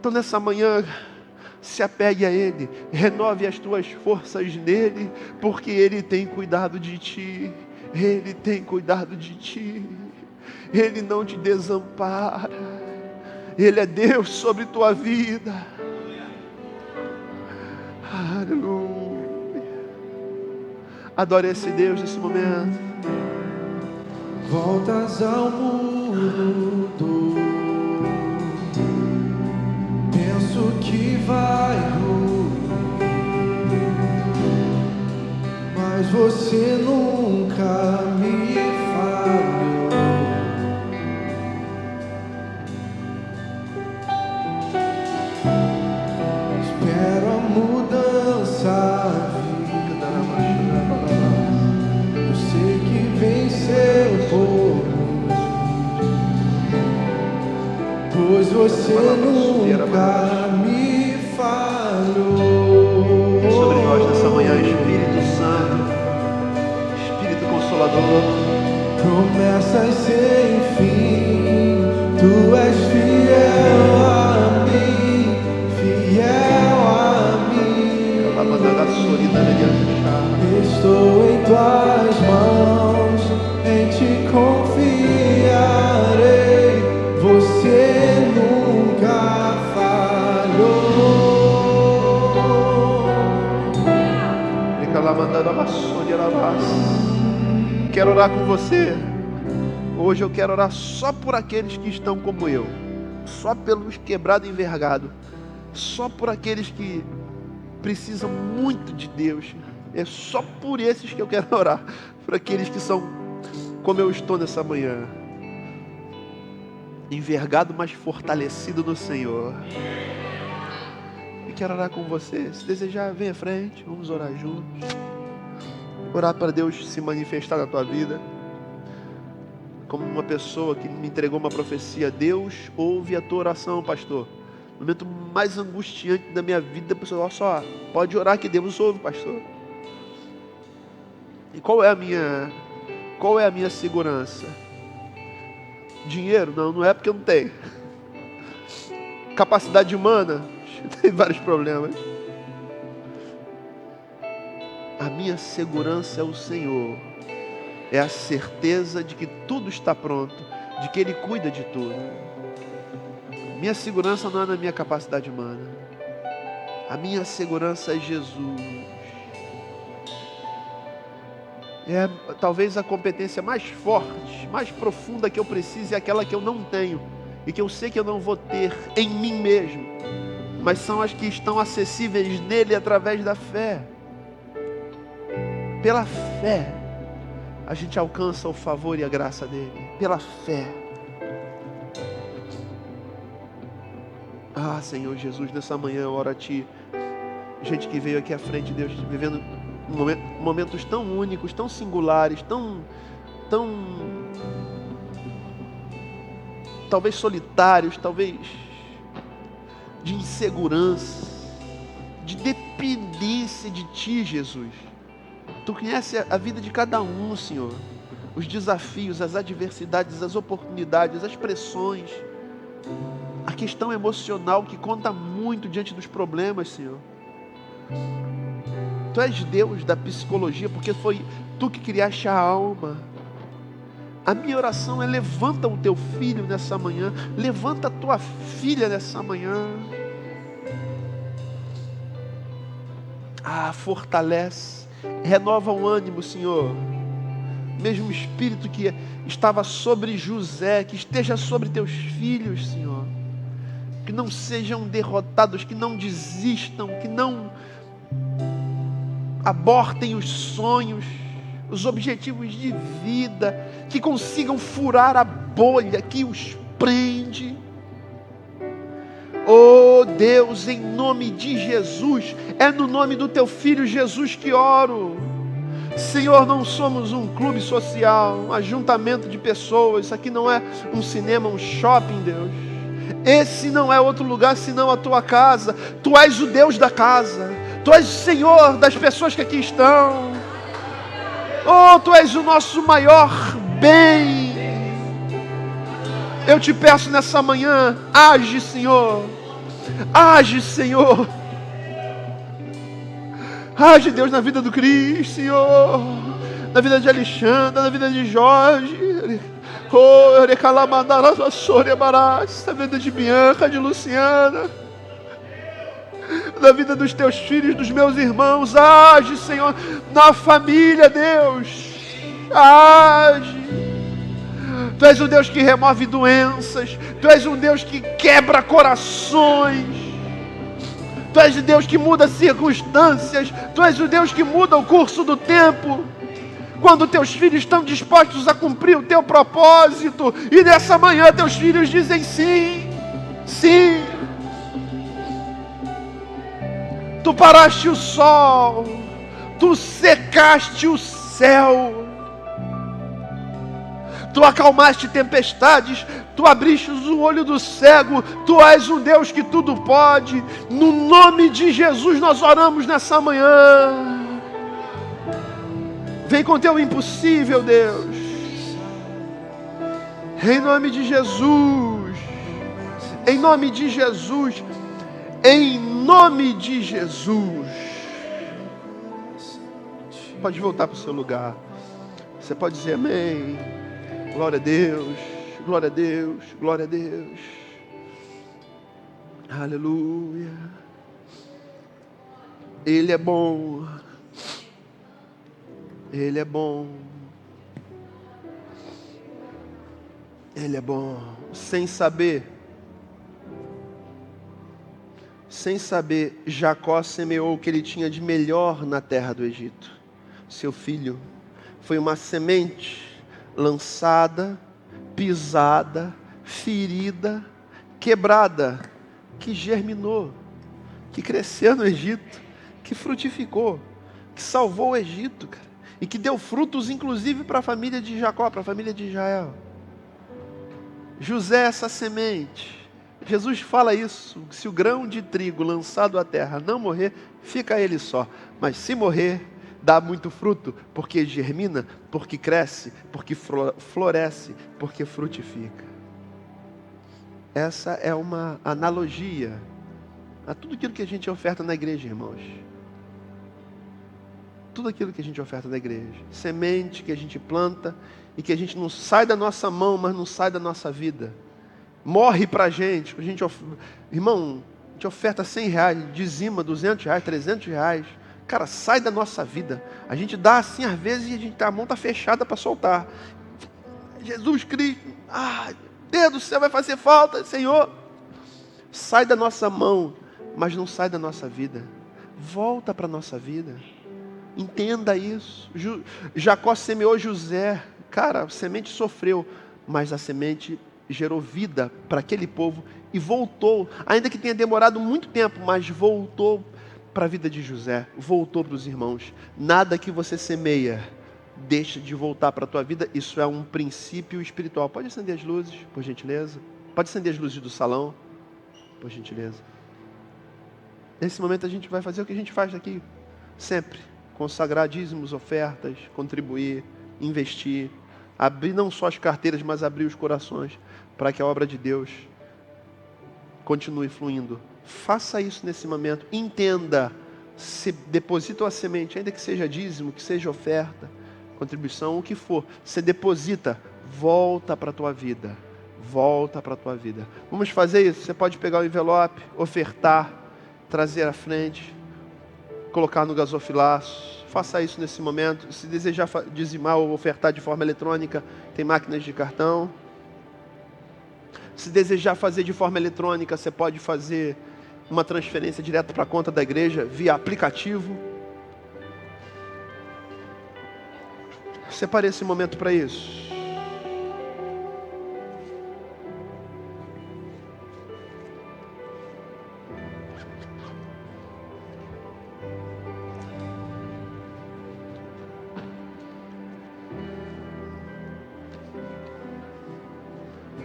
Então nessa manhã, se apegue a Ele, renove as tuas forças nele, porque Ele tem cuidado de ti, Ele tem cuidado de ti, Ele não te desampara, Ele é Deus sobre tua vida. Aleluia. Adore esse Deus nesse momento. Voltas ao mundo, penso que vai ruir, mas você nunca me falhou. Espero a mudança vir, promessas sem fim. Tu és fiel a mim, fiel a mim. Estou em tuas mãos, em ti confiarei. Você nunca falhou. Quero orar com você. Hoje eu quero orar só por aqueles que estão como eu, só pelos quebrados e envergados, só por aqueles que precisam muito de Deus. É só por esses que eu quero orar, por aqueles que são como eu estou nessa manhã, envergado, mas fortalecido no Senhor. E quero orar com você. Se desejar, vem à frente, vamos orar juntos. Orar para Deus se manifestar na tua vida. Como uma pessoa que me entregou uma profecia: Deus ouve a tua oração, pastor. No momento mais angustiante da minha vida, a pessoa, olha só, pode orar que Deus ouve, pastor. E qual é a minha segurança? Dinheiro? Não é porque eu não tenho. Capacidade humana? Tem vários problemas. A minha segurança é o Senhor. É a certeza de que tudo está pronto, de que Ele cuida de tudo. Minha segurança não é na minha capacidade humana. A minha segurança é Jesus. É talvez a competência mais forte, mais profunda que eu preciso, é aquela que eu não tenho e que eu sei que eu não vou ter em mim mesmo, mas são as que estão acessíveis nele através da fé. Pela fé a gente alcança o favor e a graça dele. Pela fé. Ah, Senhor Jesus, nessa manhã eu oro a Ti. Gente que veio aqui à frente, Deus, vivendo momentos tão únicos, tão singulares, tão talvez solitários, talvez de insegurança, de dependência de Ti, Jesus. Tu conhece a vida de cada um, Senhor. Os desafios, as adversidades, as oportunidades, as pressões. A questão emocional que conta muito diante dos problemas, Senhor. Tu és Deus da psicologia, porque foi Tu que criaste a alma. A minha oração é: levanta o Teu filho nessa manhã, levanta a Tua filha nessa manhã. Ah, fortalece, renova o ânimo, Senhor. Mesmo espírito que estava sobre José, que esteja sobre Teus filhos, Senhor. Que não sejam derrotados, que não desistam, que não abortem os sonhos, os objetivos de vida, que consigam furar a bolha que os prende. Oh Deus, em nome de Jesus, é no nome do Teu Filho Jesus que oro. Senhor, não somos um clube social, um ajuntamento de pessoas. Isso aqui não é um cinema, um shopping, Deus. Esse não é outro lugar senão a Tua casa. Tu és o Deus da casa. Tu és o Senhor das pessoas que aqui estão. Oh, Tu és o nosso maior bem. Eu te peço nessa manhã, age, Senhor. Age, Senhor. Age, Deus, na vida do Cris, Senhor. Na vida de Alexandre, na vida de Jorge. Oh, na vida de Bianca, de Luciana. Na vida dos Teus filhos, dos meus irmãos. Age, Senhor, na família, Deus. Age. Tu és um Deus que remove doenças. Tu és um Deus que quebra corações. Tu és o Deus que muda circunstâncias. Tu és o Deus que muda o curso do tempo. Quando Teus filhos estão dispostos a cumprir o Teu propósito. E nessa manhã Teus filhos dizem sim. Sim. Tu paraste o sol. Tu secaste o céu. Tu acalmaste tempestades, Tu abriste o olho do cego, Tu és um Deus que tudo pode. No nome de Jesus nós oramos nessa manhã. Vem com Teu impossível, Deus. Em nome de Jesus. Em nome de Jesus. Em nome de Jesus. Pode voltar para o seu lugar. Você pode dizer amém. Glória a Deus. Glória a Deus. Glória a Deus. Aleluia. Ele é bom. Ele é bom. Ele é bom. Sem saber, Jacó semeou o que ele tinha de melhor na terra do Egito. Seu filho foi uma semente lançada, pisada, ferida, quebrada, que germinou, que cresceu no Egito, que frutificou, que salvou o Egito, cara, e que deu frutos inclusive para a família de Jacó, para a família de Israel. José é essa semente. Jesus fala isso, se o grão de trigo lançado à terra não morrer, fica ele só, mas se morrer, dá muito fruto, porque germina, porque cresce, porque floresce, porque frutifica. Essa é uma analogia a tudo aquilo que a gente oferta na igreja, irmãos. Tudo aquilo que a gente oferta na igreja. Semente que a gente planta e que a gente não sai da nossa mão, mas não sai da nossa vida. Morre pra gente. Irmão, a gente oferta R$100, dizima R$200, R$300. Cara, sai da nossa vida. A gente dá assim às vezes e a mão está fechada para soltar. Jesus Cristo, Deus do céu, vai fazer falta, Senhor. Sai da nossa mão, mas não sai da nossa vida. Volta para a nossa vida. Entenda isso. Jacó semeou José. Cara, a semente sofreu, mas a semente gerou vida para aquele povo e voltou. Ainda que tenha demorado muito tempo, mas voltou para a vida de José, voltou para os irmãos. Nada que você semeia deixa de voltar para a tua vida. Isso é um princípio espiritual. Pode acender as luzes, por gentileza. Pode acender as luzes do salão, por gentileza. Nesse momento a gente vai fazer o que a gente faz aqui sempre: consagrar dízimos, ofertas, contribuir, investir, abrir não só as carteiras, mas abrir os corações para que a obra de Deus continue fluindo. Faça isso nesse momento. Entenda, se deposita a semente, ainda que seja dízimo, que seja oferta, contribuição, o que for, você deposita, volta para a tua vida. Volta para a tua vida. Vamos fazer isso. Você pode pegar o envelope, ofertar, trazer à frente, colocar no gasofilaço. Faça isso nesse momento. Se desejar dizimar ou ofertar de forma eletrônica, tem máquinas de cartão. Se desejar fazer de forma eletrônica, você pode fazer uma transferência direta para a conta da igreja via aplicativo. Separe esse momento para isso.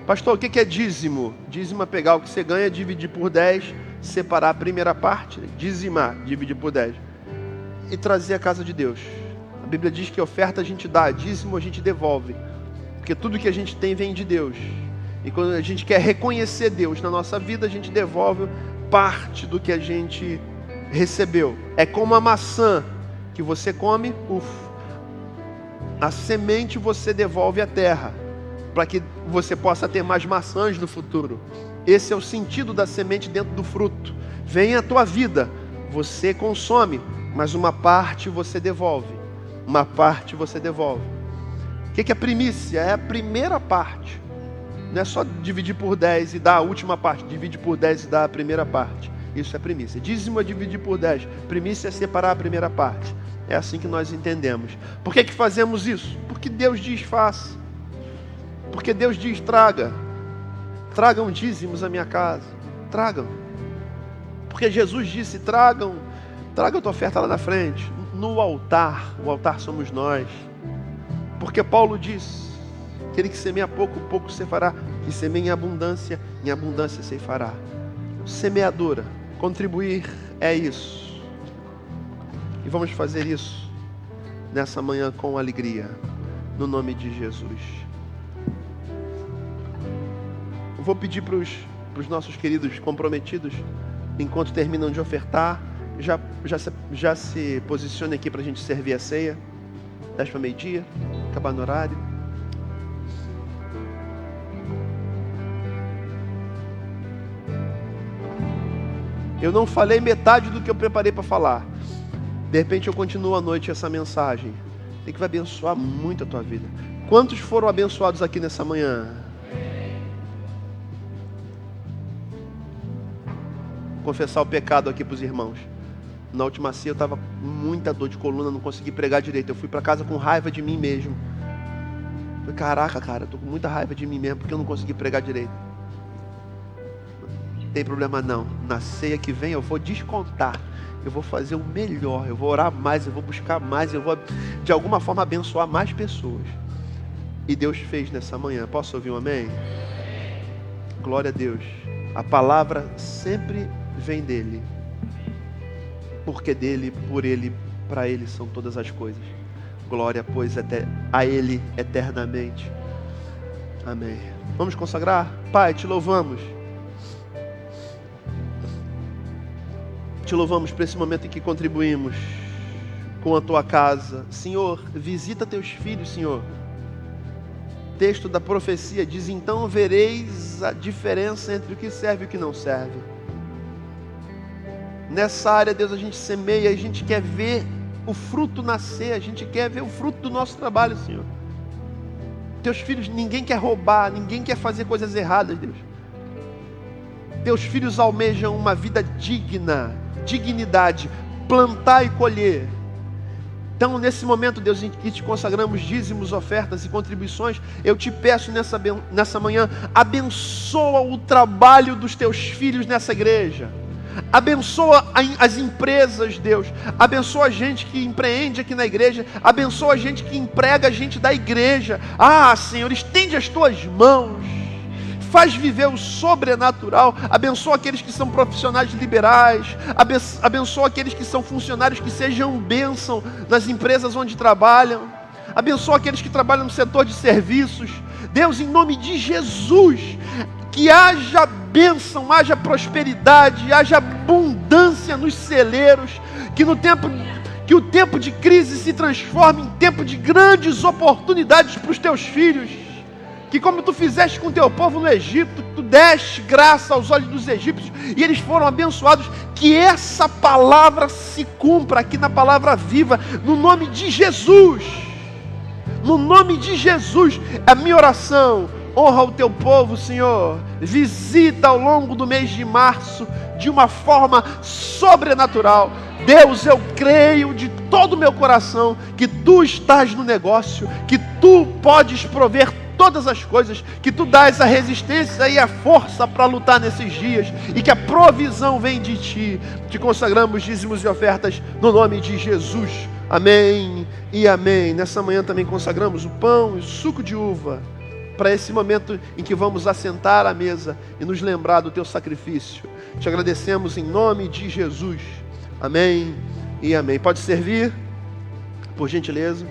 Pastor, o que é dízimo? Dízimo é pegar o que você ganha, dividir por 10, separar a primeira parte, dizimar, dividir por 10, e trazer a casa de Deus. A Bíblia diz que oferta a gente dá, dízimo a gente devolve, porque tudo que a gente tem vem de Deus. E quando a gente quer reconhecer Deus na nossa vida, a gente devolve parte do que a gente recebeu. É como a maçã que você come, a semente você devolve à terra, para que você possa ter mais maçãs no futuro. Esse é o sentido da semente dentro do fruto. Vem a tua vida, você consome, mas uma parte você devolve. Uma parte você devolve. O que é primícia? É a primeira parte. Não é só dividir por 10 e dar a última parte. Divide por 10 e dar a primeira parte. Isso é primícia. Dízimo é dividir por 10. Primícia é separar a primeira parte. É assim que nós entendemos. Por que fazemos isso? Porque Deus diz faça. Porque Deus diz traga. Tragam dízimos à minha casa. Tragam. Porque Jesus disse traga a tua oferta lá na frente. No altar. O altar somos nós. Porque Paulo diz: aquele que semeia pouco, pouco ceifará. Que semeia em abundância ceifará. Semeadora, contribuir é isso. E vamos fazer isso nessa manhã com alegria. No nome de Jesus. vou pedir para os nossos queridos comprometidos, enquanto terminam de ofertar, já se posicione aqui para a gente servir a ceia. 10 para meio-dia, acabar no horário. Eu não falei metade do que eu preparei para falar. De repente eu continuo à noite essa mensagem. Tem que vai abençoar muito a tua vida. Quantos foram abençoados aqui nessa manhã? Vou confessar o pecado aqui para os irmãos. Na última ceia eu estava com muita dor de coluna, não consegui pregar direito. Eu fui para casa com raiva de mim mesmo. Falei, caraca, cara, eu tô com muita raiva de mim mesmo porque eu não consegui pregar direito. Não tem problema não. Na ceia que vem eu vou descontar. Eu vou fazer o melhor. Eu vou orar mais, eu vou buscar mais, eu vou de alguma forma abençoar mais pessoas. E Deus fez nessa manhã. Posso ouvir um amém? Glória a Deus. A palavra sempre vem dele. Porque dele, por ele, para ele são todas as coisas. Glória, pois, até a ele eternamente. Amém. Vamos consagrar? Pai, te louvamos. Te louvamos por esse momento em que contribuímos com a tua casa. Senhor, visita teus filhos, Senhor. Texto da profecia diz, então vereis a diferença entre o que serve e o que não serve. Nessa área, Deus, a gente semeia, a gente quer ver o fruto nascer, a gente quer ver o fruto do nosso trabalho, Senhor. Teus filhos, ninguém quer roubar, ninguém quer fazer coisas erradas, Deus. Teus filhos almejam uma vida digna, dignidade, plantar e colher. Então, nesse momento, Deus, em que te consagramos dízimos, ofertas e contribuições, eu te peço nessa manhã, abençoa o trabalho dos teus filhos nessa igreja. Abençoa as empresas, Deus. Abençoa a gente que empreende aqui na igreja. Abençoa a gente que emprega a gente da igreja. Ah, Senhor, estende as tuas mãos. Faz viver o sobrenatural. Abençoa aqueles que são profissionais liberais. Abençoa aqueles que são funcionários que sejam bênção nas empresas onde trabalham. Abençoa aqueles que trabalham no setor de serviços. Deus, em nome de Jesus, que haja bênção, haja prosperidade, haja abundância nos celeiros, que o tempo de crise se transforme em tempo de grandes oportunidades para os teus filhos, que como tu fizeste com o teu povo no Egito, tu deste graça aos olhos dos egípcios, e eles foram abençoados, que essa palavra se cumpra aqui na Palavra Viva, no nome de Jesus. No nome de Jesus, é a minha oração. Honra o teu povo, Senhor. Visita ao longo do mês de março de uma forma sobrenatural. Deus, eu creio de todo o meu coração que tu estás no negócio, que tu podes prover todas as coisas, que tu dás a resistência e a força para lutar nesses dias, e que a provisão vem de ti. Te consagramos dízimos e ofertas no nome de Jesus. Amém e amém. Nessa manhã também consagramos o pão e o suco de uva, para esse momento em que vamos assentar à mesa e nos lembrar do teu sacrifício. Te agradecemos em nome de Jesus. Amém e amém. Pode servir, por gentileza.